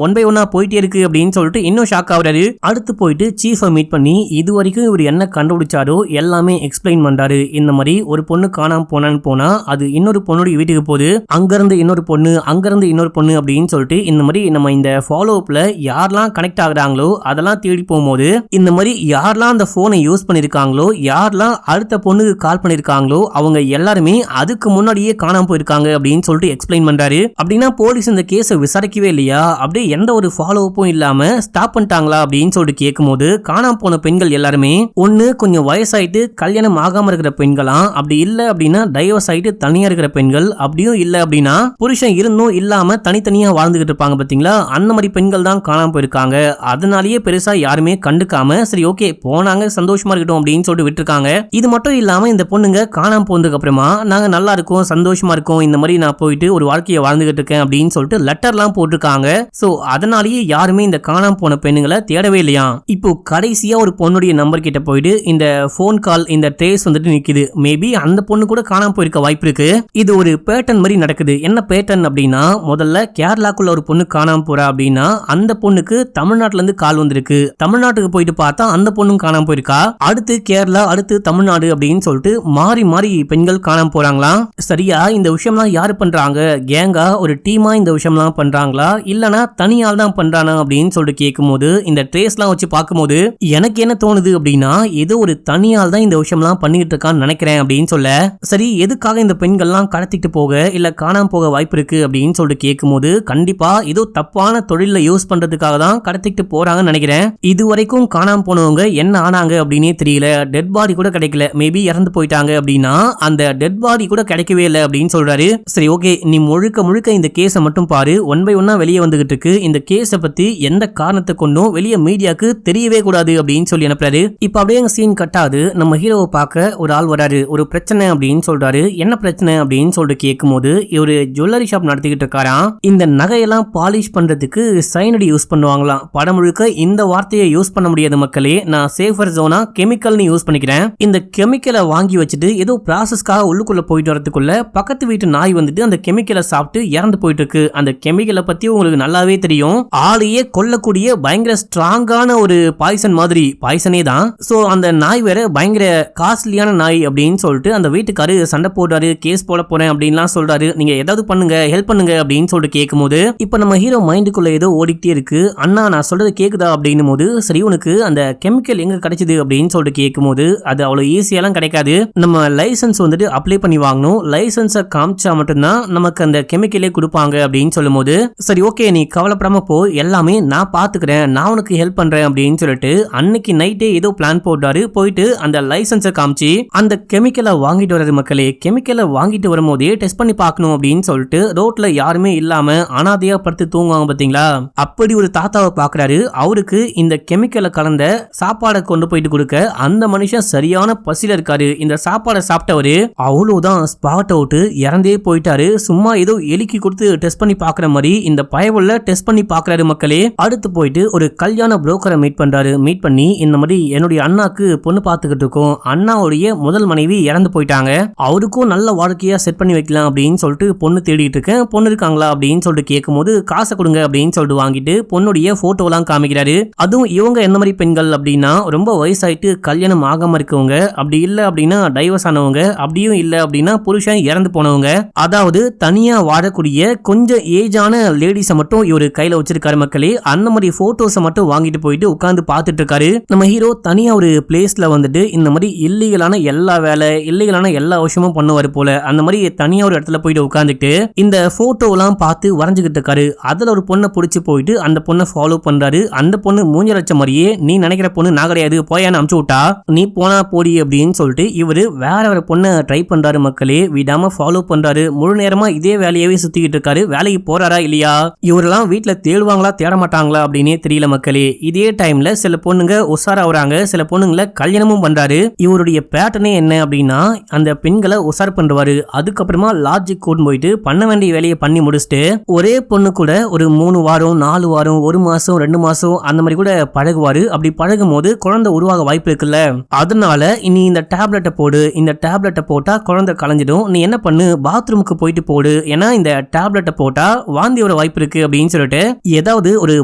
ஒன்னா போயிட்டே இருக்கு அப்படின்னு சொல்லிட்டு இன்னும் ஷாக் ஆகுறாரு. அடுத்து போயிட்டு சீஃபை மீட் பண்ணி இது வரைக்கும் இவர் என்ன கண்டுபிடிச்சாரோ எல்லாமே எக்ஸ்பிளைன் பண்றாரு. இந்த மாதிரி ஒரு பொண்ணு காணாம போனா அது இன்னொரு பொண்ணுடைய வீட்டுக்கு போகுது, அங்கிருந்து இன்னொரு பொண்ணு, அங்கிருந்து இன்னொரு பொண்ணு அப்படின்னு சொல்லிட்டு இந்த மாதிரி நம்ம இந்த ஃபாலோ அப்ல யாரெல்லாம் கனெக்ட் ஆகுறாங்களோ அதெல்லாம் தேடி போகும்போது இந்த மாதிரி யாரெல்லாம் அந்த போனை யூஸ் பண்ணிருக்காங்களோ, யாரெல்லாம் அடுத்த பொண்ணுக்கு கால் பண்ணிருக்காங்களோ அவங்க எல்லாருமே அதுக்கு முன்னாடியே காணாம போயிருக்காங்க அப்படின்னு சொல்லிட்டு எக்ஸ்பிளைன் பண்றாரு. அப்படின்னா போலீஸ் இந்த கேஸை விசாரிக்கவே இல்லையா, அப்படியே எந்த ஒரு ஃபாலோ அப்பும் இல்லாம ஸ்டாப் பண்ணிட்டாங்களா அப்படின்னு சொல்லிட்டு கேட்கும்போது காணாம போன பெண்கள் எல்லாருமே ஒண்ணு கொஞ்சம் வயசாயிட்டு கல்யாணம் ஆகாம இருக்கிற பெண்களாம், அப்படி இல்ல அப்படின்னா டைவர்ஸ் ஆயிட்டு தனியா இருக்கிற பெண்கள், அப்படியும் இல்ல அப்படின்னா புருஷன் இருந்தும் இல்லாம தனித்தனியா வாழ்ந்துகிட்டு இருப்பாங்க பாத்தீங்களா, அந்த மாதிரி பெண்கள் தான் காணாம போயிருக்காங்க. அதனாலேயே பெருசா யாருமே கண்டுக்காம சரி ஓகே போனாங்க சந்தோஷமா இருக்கட்டும் அப்படின்னு சொல்லிட்டு விட்டுருக்காங்க. இது மட்டும் இல்லாம இந்த பொண்ணுங்க காணாம போனதுக்கு அப்புறமா நாங்க நல்லா இருக்கோம், சந்தோஷமா இருக்கோம், இந்த மாதிரி நான் போயிட்டு ஒரு வாழ்க்கையை வாழ்ந்துகிட்டு இருக்கேன் அப்படின்னு சொல்லிட்டு லெட்டர்லாம் போட்டிருக்காங்க. சோ அதனாலேயே யாருமே இந்த காணாம போன பெண்ணுங்களை தேடவே இல்லையா. இப்போ கடைசியா ஒரு பொண்ணுடைய நம்பர் கிட்ட போயிட்டு இந்த போன் கால் இந்த ட்ரேஸ் வந்துட்டு நிக்குது. மேபி அந்த பொண்ணு கூட காணாம போயிருக்க வாய்ப்பு இருக்கு. இது ஒரு பேட்டர்ன் மாதிரி நடக்குது. என்ன பேட்டர்ன் அப்படின்னா முதல்ல கேரளாக்குள்ள ஒரு பொண்ணு காணாம போறா அப்படின்னா அந்த பொண்ணுக்கு தமிழ்நாட்டுல இருந்து கால் வந்திருக்கு. தமிழ்நாட்டுக்கு போயிட்டு பார்த்தா அந்த பொண்ணும் காணாம போயிருக்கா. அடுத்து கேரளா, அடுத்து தமிழ்நாடு அப்படின்னு சொல்லிட்டு மாறி மாறி பெண்கள் காணாம போறாங்களாம். சரியா இந்த விஷயம்லாம் யாரு பண்றாங்க, கேங்கா ஒரு டீமா இந்த விஷயம்லாம் பண்றாங்களா இல்லனா தனியால் தான் பண்றானா அப்படின்னு சொல்லிட்டு கேட்கும்போது இந்த ட்ரேஸ்லாம் வச்சு பார்க்கும்போது எனக்கு என்ன தோணுது அப்படின்னா ஏதோ ஒரு தனியால் தான் இந்த விஷயம்லாம் பண்ணிட்டு இருக்கான்னு நினைக்கிறேன் அப்படின்னு சொல்ல சரி எதுக்காக இந்த பெண்கள்லாம் கடத்திட்டு போக இல்ல காணாம போக வாய்ப்பு இருக்கு அப்படின்னு சொல்லிட்டு கேட்கும்போது கண்டிப்பா ஏதோ தப்பான தொழில யூஸ் பண்றதுக்காக தான் கடத்திட்டு போறாங்கன்னு நினைக்கிறேன். இது வரைக்கும் காணாம போனவங்க என்ன ஆனாங்க அப்படின்னே தெரியல. டெட் பாடி கூட கிடைக்கல. மேபி இறந்து போயிட்டாங்க அப்படின்னா அந்த டெட் பாடி கூட கிடைக்கவே இல்லை அப்படின்னு சொல்றாரு. சரி ஓகே நீ முழுக்க இந்த கேஸை மட்டும் பாரு, ஒன் பை ஒன்னா வெளியே வந்துகிட்டு இருக்கு. இந்த கேஸை பத்தி எந்த காரணத்தை கொண்டும் வெளியே மீடியாக்கு தெரியவே கூடாது அப்படின்னு சொல்லி அனுப்புறாரு. இப்ப அப்படியே சீன் கட்டாது. நம்ம ஹீரோவை பார்க்க ஒரு ஆள் வராரு. ஒரு பிரச்சனை அப்படின்னு சொல்றாரு. என்ன பிரச்சனை அப்படின்னு சொல்லிட்டு கேட்கும்போது ஒரு ஜுவல்லரி ஷாப் நடத்திக்கிட்டு இருக்காராம். இந்த நகையெல்லாம் பாலிஷ் பண்றதுக்கு சைனடி யூஸ் பண்ணுவாங்களாம். படம் முழுக்க இந்த வார்த்தையை யூஸ் பண்ண முடியாது மக்களே, நான் சேஃபர் ஜோனா கெமிக்கல்னு யூஸ் பண்ணிக்கிறேன். இந்த கெமிக்கலை வாங்கி வச்சுட்டு ஏதோ ப்ராசஸ்க்காக உள்ளுக்குள்ள போயிட்டு வரதுக்குள்ள பக்கத்து வீட்டு நாய் வந்துட்டு அந்த கெமிக்கலை சாப்பிட்டு இறந்து போயிட்டு இருக்கு. அந்த கெமிக்கலை பத்தி உங்களுக்கு நல்லாவே தெரியும். ஆளையே கொல்லக்கூடிய பயங்கர ஸ்ட்ராங்கான ஒரு பாய்சன் மாதிரி, பாய்சனே தான். சோ அந்த நாய் வேற பயங்கர காஸ்ட்லியான நாய் அப்படின்னு சொல்லிட்டு அந்த வீட்டுக்காரு சண்டை போடுறாரு. கேஸ் போட போறேன் அப்படின்லாம் சொல்றாரு. நீங்க ஏதாவது பண்ணுங்க, ஹெல்ப் பண்ணுங்க அப்படின்னு சொல்லிட்டு கேட்கும்போது இப்ப நம்ம ஹீரோ மைண்டுக்குள்ள ஏதோ ஓடிக்கிட்டே இருக்கு. அண்ணா நான் சொல்றது கேக்குதா அப்படின்னும் போது சரி உனக்கு அந்த கெமிக்கல் எங்க கிடைச்சது அப்படின்னு சொல்லிட்டு கேட்கும்போது அது அவ்வளவு ஈஸியெல்லாம் கிடைக்காது. நம்ம லைசன்ஸ் வந்துட்டு அப்ளை பண்ணி வாங்கணும். லைசன்ஸை காமிச்சா மட்டும்தான் நமக்கு அந்த கெமிக்கலே கொடுப்பாங்க அப்படின்னு சொல்லும் போது சரி ஓகே நீ கவலைப்படாம போ, எல்லாமே நான் பாத்துக்கிறேன், நான் உனக்கு ஹெல்ப் பண்றேன் அப்படின்னு சொல்லிட்டு அன்னைக்கு நைட்டே ஏதோ பிளான் போட்டாரு. போயிட்டு அந்த லைசன்ஸை காமிச்சு அந்த கெமிக்கலை வாங்கிட்டு வர்றது மக்களே. கெமிக்கலை வாங்கிட்டு வரும்போதே டெஸ்ட் பண்ணி பார்க்கணும் அப்படின்னு சொல்லிட்டு ரோட்ல யாருமே இல்லாம அனாதையா படுத்து தூங்குவாங்க பாத்தீங்களா, அப்படி ஒரு தாத்தாவை பாக்குறாரு. அவருக்கு இந்த கெமிக்கலை கலந்த சாப்பாடை கொண்டு போயிட்டு கொடுக்க அந்த மனுஷன் சரியான பசியில இருக்காரு. இந்த சாப்பாடை சாப்பிட்டவரு அவ்வளவுதான் ஸ்பாட் அவுட், இறந்தே போயிட்டாரு. சும்மா ஏதோ எலிக்கு கொடுத்து டெஸ்ட் பண்ணி பாக்குற மாதிரி இந்த பயவுள்ள டெஸ்ட் பண்ணி பாக்குறாரு மக்களே. அடுத்து போயிட்டு ஒரு கல்யாண புரோக்கரை மீட் பண்றாரு. மீட் பண்ணி இந்த மாதிரி என்னுடைய அண்ணாக்கு பொண்ணு பாத்துக்கிட்டு இருக்கோம், அண்ணாவுடைய முதல் மனைவி இறந்து போயிட்டாங்க, அவருக்கும் நல்ல வாழ்க்கையா செட் பண்ணி வைக்கலாம் அப்படின்னு சொல்லிட்டு பொண்ணு தேடிட்டு இருக்கேன், பொண்ணு இருக்காங்களா அப்படின்னு சொல்லிட்டு கேட்கும்போது காசை கொடுங்க அப்படின்னு சொல்லிட்டு வாங்கிட்டு பொண்ணுடைய போட்டோ எல்லாம் காமிக்கிறாரு. அதுவும் இவங்க என்ன மாதிரி பெண்கள் அப்படின்னா ரொம்ப வயசாயிட்டு கல்யாணம் ஆகாம இருக்கவங்க, அப்படி இல்ல அப்படின்னா டைவர்ஸ் ஆனவங்க, அப்படியும் இல்ல அப்படின்னா புருஷன் இறந்து போனவங்க, அதாவது தனியா வாழக்கூடிய கொஞ்சம் ஏஜான லேடிஸை மட்டும் இவரு கையில வச்சிருக்காரு மக்களே. அந்த மாதிரி போட்டோஸை மட்டும் வாங்கிட்டு போயிட்டு உட்கார்ந்து பார்த்துட்டு இருக்காரு. நம்ம ஹீரோ தனியா ஒரு பிளேஸ்ல வந்துட்டு இந்த மாதிரி இல்லீகலான எல்லா வேலை, இல்லீகலான எல்லா விஷயமும் பண்ணுவாரு போல. அந்த மாதிரி தனியா ஒரு இடத்துல போயிட்டு உட்கார்ந்துட்டு இந்த போட்டோ எல்லாம் பார்த்து வரைஞ்சுக்கிட்டு இருக்காரு. அதுல ஒரு பொண்ணை பிடிச்சு போயிட்டு அந்த அந்த பொண்ணை ஃபாலோ பண்றாரு. அந்த பொண்ணு மூஞ்ச லட்சம் மாதிரியே நீ நினைக்கிற பொண்ணு நான் கிடையாது போயான்னு அமுச்சு விட்டா, நீ போனா போடி அப்படின்னு சொல்லிட்டு இவரு வேற வேற பொண்ணை ட்ரை பண்றாரு. மக்களே விடாம ஃபாலோ பண்றாரு. முழு நேரமா இதே வேலையாவே சுத்திக்கிட்டு இருக்காரு. வேலைக்கு போறாரா இல்லையா, இவரெல்லாம் வீட்டுல தேடுவாங்களா தேட மாட்டாங்களா அப்படின்னே தெரியல மக்களே. இதே டைம்ல சில பொண்ணுங்க உசாரா வராங்க, சில பொண்ணுங்களை கல்யாணமும் பண்றாரு. இவருடைய பேட்டர்னே என்ன அப்படின்னா அந்த பெண்களை உசார் பண்றாரு. அதுக்கப்புறமா லாட்ஜுக்கு கூட்டு போயிட்டு பண்ண வேண்டிய வேலையை பண்ணி முடிச்சுட்டு ஒரே பொண்ணு கூட ஒரு 3 வாரம் 4 வாரம் 1 மாசம் 2 மாசம் அந்த மாதிரி கூட பழகுவாரு. அப்படி பழகும் போது குழந்தை உருவாக வாய்ப்பு இருக்குல்ல, அதனால இனி இந்த டேப்லெட்டை போடு, இந்த டேப்லெட்டை போட்டா குழந்தை கலைஞ்சிடும், நீ என்ன பண்ணு பாத்ரூமுக்கு போயிட்டு போடு, ஏன்னா இந்த டேப்லெட்டை போட்டா வாந்தி வர வாய்ப்பு இருக்கு அப்படின்னு சொல்லிட்டு ஏதாவது ஒரு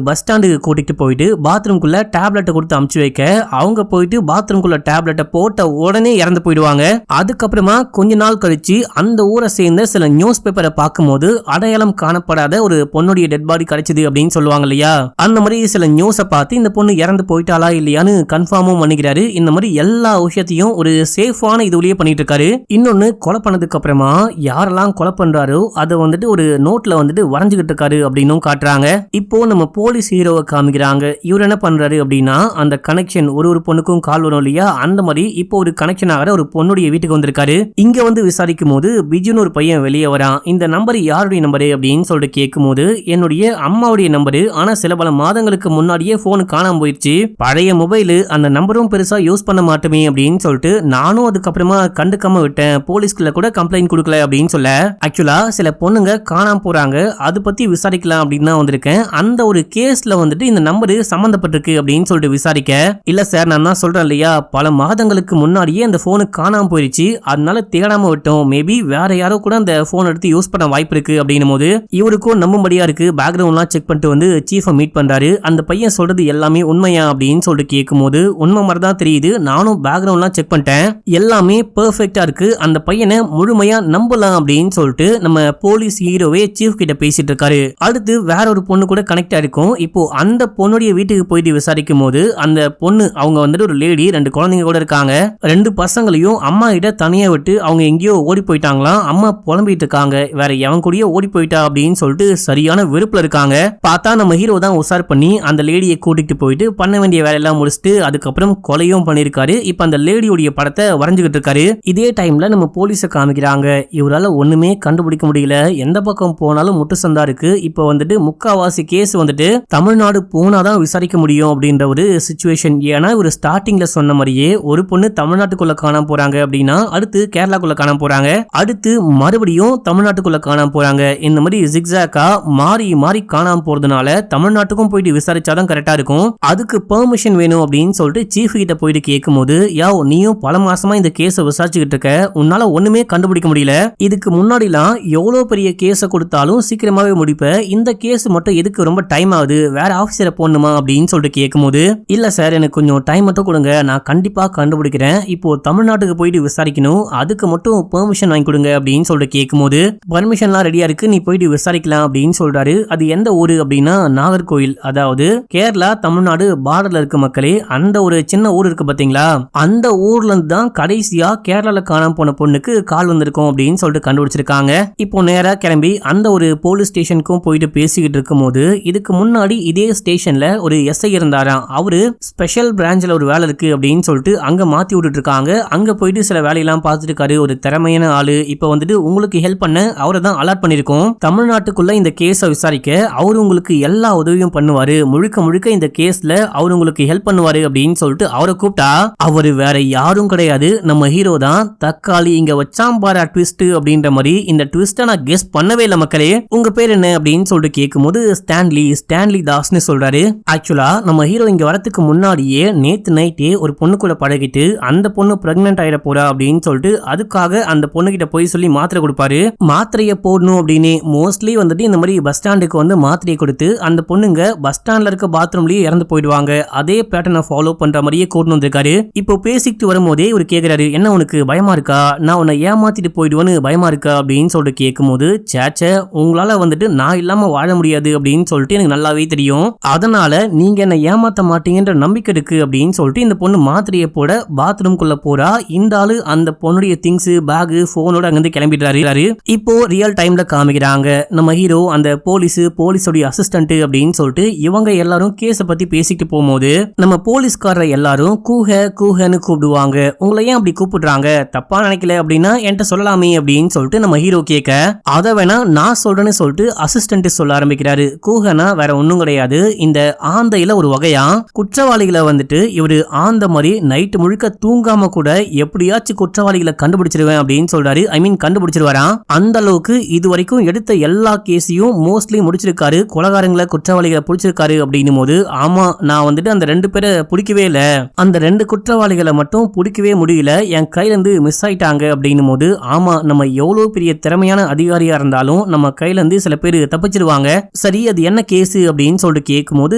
பஸ் ஸ்டாண்டுக்கு கூட்டிட்டு போயிட்டு பாத்ரூம்குள்ள டேப்லெட்டை கொடுத்து அமுச்சு வைக்க அவங்க போயிட்டு பாத்ரூம்குள்ள டேப்லெட்டை போட்ட உடனே இறந்து போயிடுவாங்க. அதுக்கப்புறமா கொஞ்ச நாள் கழிச்சு அந்த ஊரை சேர்ந்த சில நியூஸ் பேப்பரை பார்க்கும்போது அடையாளம் காணப்படாத ஒரு பொண்ணுடைய டெட் பாடி கிடைச்சது அப்படின்னு சொல்லுவாங்க இல்லையா, அந்த மாதிரி சில நியூஸை பார்த்து இந்த பொண்ணு இறந்து போயிட்டாளா இல்லையான்னு கன்ஃபார்மும் பண்ணிக்கிறாரு. இந்த மாதிரி எல்லா விஷயத்தையும் ஒரு சேஃபான இதுலயே பண்ணிட்டு இருக்காரு. இன்னொன்னு கொலை பண்ணதுக்கு அப்புறமா யாரெல்லாம் கொலை பண்றாரோ அதை வந்துட்டு ஒரு நோட்ல வந்துட்டு வரைஞ்சுக்கிட்டு இருக்காரு அப்படின்னும் காட்டுறாங்க. இப்போ நம்ம போலீஸ் ஹீரோவை காமிக்கிறாங்க. இவர் என்ன பண்றாரு அப்படின்னா அந்த கனெக்ஷன் ஒரு பொண்ணுக்கும் கால் வரும் இல்லையா, அந்த மாதிரி இப்போ ஒரு கனெக்ஷன் ஆகிற ஒரு பொண்ணுடைய வீட்டுக்கு வந்திருக்காரு. இங்க வந்து விசாரிக்கும் போது பிஜுன்னு ஒரு பையன் வெளியே வரான். இந்த நம்பர் யாருடைய நம்பரு அப்படின்னு சொல்லிட்டு கேட்கும் போது என்னுடைய அம்மாவுடைய நம்பரு, ஆனா சில பல மாதங்களுக்கு முன்னாடியே போன் காணாம போயிடுச்சு, பழைய மொபைல், அந்த நம்பரும் பெருசா யூஸ் பண்ண மாட்டோமே அப்படின்னு சொல்லிட்டு நானும் அதுக்கப்புறமா கண்டுக்காம விட்டேன், போலீஸ்குள்ள கூட கம்ப்ளைண்ட் கொடுக்கல அப்படின்னு சொல்ல, ஆக்சுவலா சில பொண்ணுங்க காணாம போறாங்க, அது பத்தி விசாரிக்கலாம் அப்படின்னு தான் வந்திருக்கேன், அந்த ஒரு கேஸ்ல வந்துட்டு இந்த நம்பரு சம்பந்தப்பட்டிருக்கு அப்படின்னு சொல்லிட்டு விசாரிக்க, இல்ல சார் நான் தான் சொல்றேன் இல்லையா பல மாதங்களுக்கு முன்னாடியே அந்த போனு காணாம போயிடுச்சு, அதனால தேடாம விட்டோம், மேபி வேற யாரோ கூட அந்த போன் எடுத்து யூஸ் பண்ண வாய்ப்பு இருக்கு அப்படின்னும் போது இவருக்கும் நம்பும்படியா இருக்கு. பேக்ரவுண்ட்லாம் செக் பண்ணிட்டு வந்து சீஃபை மீட் பண்றாரு. அந்த பையன் சொல்றது எல்லாமே உண்மையா அப்படின்னு சொல்லிட்டு கேட்கும் போது உண்மை மாதிரி தான் தெரியுது, நானும் பேக்ரவுண்ட்லாம் செக் பண்ணிட்டேன், எல்லாமே பெர்ஃபெக்ட்டா இருக்கு, அந்த பையனை முழுமையா நம்பலாம் அப்படின்னு சொல்லிட்டு நம்ம போலீஸ் ஹீரோவே சீஃப் கிட்ட பேசிட்டு இருக்காரு. அடுத்து வேற ஒரு பொண்ணு கூட கனெக்ட் ஆயிருக்கும். இப்போ அந்த பொண்ணுடைய வீட்டுக்கு போயிட்டு விசாரிக்கும் போது அந்த பொண்ணு அவங்க வந்துட்டு ஒரு லேடி 2 குழந்தைங்க கூட இருக்காங்க. 2 பசங்களையும் அம்மா கிட்ட தனியா விட்டு அவங்க எங்கேயோ ஓடி போயிட்டாங்களாம். அம்மா புலம்பிட்டு இருக்காங்க, வேற எவன் கூடயே ஓடி போயிட்டா அப்படின்னு சொல்லிட்டு சரியான வெறுப்புல இருக்காங்க. பார்த்தா நம்ம ஹீரோ தான் உசார் பண்ணி அந்த லேடியை கூட்டிட்டு போயிட்டு பண்ண வேண்டிய வேலையெல்லாம் முடிச்சுட்டு அதுக்கப்புறம் கொலையும் பண்ணிருக்காரு. இப்ப அந்த லேடியோடைய படத்தை வரைஞ்சுக்கிட்டு இருக்காரு. இதே டைம்ல நம்ம போலீஸை காமிக்கிறாங்க. இவரால ஒண்ணுமே கண்டுபிடிக்க முடியல, எந்த பக்கம் போனாலும் முட்டு சந்தா இருக்கு. இப்ப வந்துட்டு முக்காவாசி கேஸ் வந்துட்டு தமிழ்நாடு போனாதான் விசாரிக்க முடியும் அப்படின்ற ஒரு சிச்சுவேஷன். ஏன்னா ஒரு ஸ்டார்டிங்ல சொன்ன மாதிரியே ஒரு பொண்ணு தமிழ்நாட்டுக்குள்ள காணாம போறாங்க அப்படின்னா அடுத்து கேரளாக்குள்ள காணாம போறாங்க, அடுத்து மறுபடியும் தமிழ்நாட்டுக்குள்ள காணாம போறாங்க. இந்த மாதிரி ஜிக்ஸாக்கா மாறி மாறி காணாம போறதுனால தமிழ்நாட்டுக்கும் போயிட்டு விசாரிச்சாதான் கரெக்டா இருக்கும். அதுக்கு பெர்மிஷன் வேணும் அப்படின்னு சொல்லிட்டு சீஃப் கிட்ட போயிட்டு கேட்கும் போது, யாவ் நீயும் பல மாசமா இந்த கேஸை விசாரிச்சுக்கிட்டு இருக்க, உன்னால ஒண்ணுமே கண்டுபிடிக்க முடியல, இதுக்கு முன்னாடிலாம் எவ்வளவு பெரிய கேஸை கொடுத்தாலும் சீக்கிரமாவே முடிப்ப, இந்த கேஸ் மட்டும் எதுக்கு ரொம்ப டைம் ஆகுது, வேற ஆபீசரை போடணுமா அப்படின்னு சொல்லிட்டு கேட்கும் போது, இல்ல சார் எனக்கு கொஞ்சம் டைம் மட்டும் கொடுங்க, நான் கண்டிப்பா கண்டுபிடிக்கிறேன், இப்போ தமிழ்நாட்டுக்கு போயிட்டு விசாரிக்கணும், அதுக்கு மட்டும் பெர்மிஷன் வாங்கி கொடுங்க அப்படின்னு சொல்லிட்டு கேட்கும் போது, பர்மிஷன்லாம் ரெடியா இருக்கு, நீ போயிட்டு விசாரிக்கலாம் அப்படின்னு சொல்றாரு. அது எந்த ஊரு அப்படின்னா நாகர்கோயில், அதாவது கேரளா தமிழ்நாடு பார்டர்ல இருக்க மக்களே, அந்த ஒரு சின்ன ஊர் இருக்கு பாத்தீங்களா, அந்த ஊர்ல இருந்து தான் கடைசியா கேரளால காணாம போன பொண்ணுக்கு கால் வந்திருக்கும் அப்படின்னு சொல்லிட்டு கண்டுபிடிச்சிருக்காங்க. இப்போ நேரா கிளம்பி அந்த ஒரு போலீஸ் ஸ்டேஷனுக்கும் போயிட்டு பேசிக்கிட்டு இருக்கும் போது, இதுக்கு முன்னாடி இதே ஸ்டேஷன்ல ஒரு எஸ்ஐ இருந்தாராம், அவரு ஸ்பெஷல் பிரான்ச்ல ஒரு வேலை இருக்கு அப்படின்னு சொல்லிட்டு அங்க மாத்தி விட்டுட்டு இருக்காங்க. அங்க போயிட்டு சில வேலையெல்லாம் பார்த்துட்டு இருக்காரு. ஒரு திறமையான ஆளு. இப்ப வந்துட்டு உங்களுக்கு ஹெல்ப் பண்ண அவரை தான் அலாட் பண்ணிருக்கோம், தமிழ்நாட்டுக்குள்ள இந்த கேஸை விசாரிக்க அவரு உங்களுக்கு எல்லா உதவியும் பண்ணுவாரு, முழுக்க முழுக்க இந்த கேஸ்ல அவரு உங்களுக்கு ஹெல்ப் பண்ணுவாரு அப்படின்னு சொல்லிட்டு அவரை கூப்பிட்டா அவரு வேற யாரும் கிடையாது, நம்ம ஹீரோ தான். தக்காளி இங்க வச்சாம் பாரா ட்விஸ்ட் அப்படின்ற மாதிரி இந்த ட்விஸ்ட நான் கெஸ் பண்ணவே இல்லை மக்களே. உங்க பேர் என்ன அப்படின்னு சொல்லிட்டு கேட்கும் போது ஸ்டான்லி தாஸ்னு சொல்றாரு. ஆக்சுவலா நம்ம ஹீரோ இங்க வரதுக்கு முன்னாடியே நேத்து நைட்டே ஒரு பொண்ணு கூட பழகிட்டு அந்த பொண்ணு பிரெக்னென்ட் ஆயிட போறா அப்படின்னு சொல்லிட்டு அதுக்காக அந்த பொண்ணு கிட்ட போய் சொல்லி மாத்திரை கொடுப்பாரு. மாத்திரையை போடணும் அப்படின்னு மோஸ்ட்லி வந்துட்டு இந்த மாதிரி பஸ் ஸ்டாண்டுக்கு வந்து மாத்திரையை கொடுத்து அந்த பொண்ணுங்க பஸ் ஸ்டாண்ட்ல இருக்க பாத்ரூம்லயே இறந்து போயிடுவாங்க. அதே பேட்டர்னை ஃபாலோ பண்ற மாதிரியே கூட்டு வந்திருக்காரு. இப்போ பேசிக்கிட்டு வரும்போதே இவர் கேக்குறாரு, என்ன உனக்கு பயமா இருக்கா, நான் உன்னை ஏமாத்திட்டு போயிடுவேன்னு பயமா இருக்கா அப்படின்னு சொல்லிட்டு கேட்கும் போது, சேச்ச உங்களால வந்துட்டு நான் இல்லாம வாழ முடியாது அப்படின்னு சொல்லிட்டு எனக்கு நல்லாவே தெரியும், அதனால நீங்க என்ன ஏமாத்த மாட்டீங்கன்ற நம்பிக்கை இருக்கு அப்படின்னு சொல்லிட்டு இந்த பொண்ணு மாத்திரையை போட பாத்ரூம்குள்ள போறா. இந்த ஆளு அந்த பொண்ணுடைய திங்ஸ் பேக் போனோட அங்கிருந்து கிளம்பிடுறாரு. இப்போ ரியல் டைம்ல காமிக்கிறாங்க நம்ம ஹீரோ அந்த போலீஸோட அசிஸ்டன்ட் அப்படின்னு சொல்லிட்டு இவங்க எல்லாரும் கேஸ பத்தி பேசிட்டு போகும்போது நம்ம போலீஸ்காரர் எல்லாரும் கூஹன்னு கூப்பிடுவாங்க. உங்களை ஏன் அப்படி கூப்பிடுறாங்க, தப்பா நினைக்கல அப்படின்னா என்கிட்ட சொல்லலாமே அப்படின்னு சொல்லிட்டு நம்ம ஹீரோ கேட்க, அதை வேணா நான் சொல்றேன்னு சொல்லிட்டு அசிஸ்டன்ட் சொல்ல ஆரம்பிக்கிறாரு. கூஹனா வேற ஒண்ணும் கிடையாது, இந்த ஆந்தையில ஒரு வகையா குற்றவாளிகளை வந்துட்டு இவரு ஆந்த மாதிரி நைட் முழுக்க தூங்காம கூட எப்படியாச்சும் குற்றவாளிகளை கண்டுபிடிச்சிருவேன் அப்படின்னு சொல்றாரு. ஐ மீன் கண்டுபிடிச்சிருவாராம். அந்த அளவுக்கு இது வரைக்கும் எடுத்த எல்லா கேஸையும் மோஸ்ட்லி முடிச்சிருக்காரு, கொலைகாரங்களை குற்றவாளிகளை பிடிச்சிருக்காரு அப்படின்னும் போது, ஆமா நான் வந்துட்டு அந்த 2 பேரை பிடிக்கவே இல்ல, அந்த 2 குற்றவாளிகளை மட்டும் பிடிக்கவே முடியல, என் கையில இருந்து மிஸ் ஆயிட்டாங்க அப்படின்னும் போது, ஆமா நம்ம எவ்வளவு பெரிய திறமையான அதிகாரியா இருந்தாலும் நம்ம கையில இருந்து சில பேர் தப்பிச்சிருவாங்க. சரி அது என்ன கேஸ் அப்படின்னு சொல்லிட்டு கேட்கும் போது,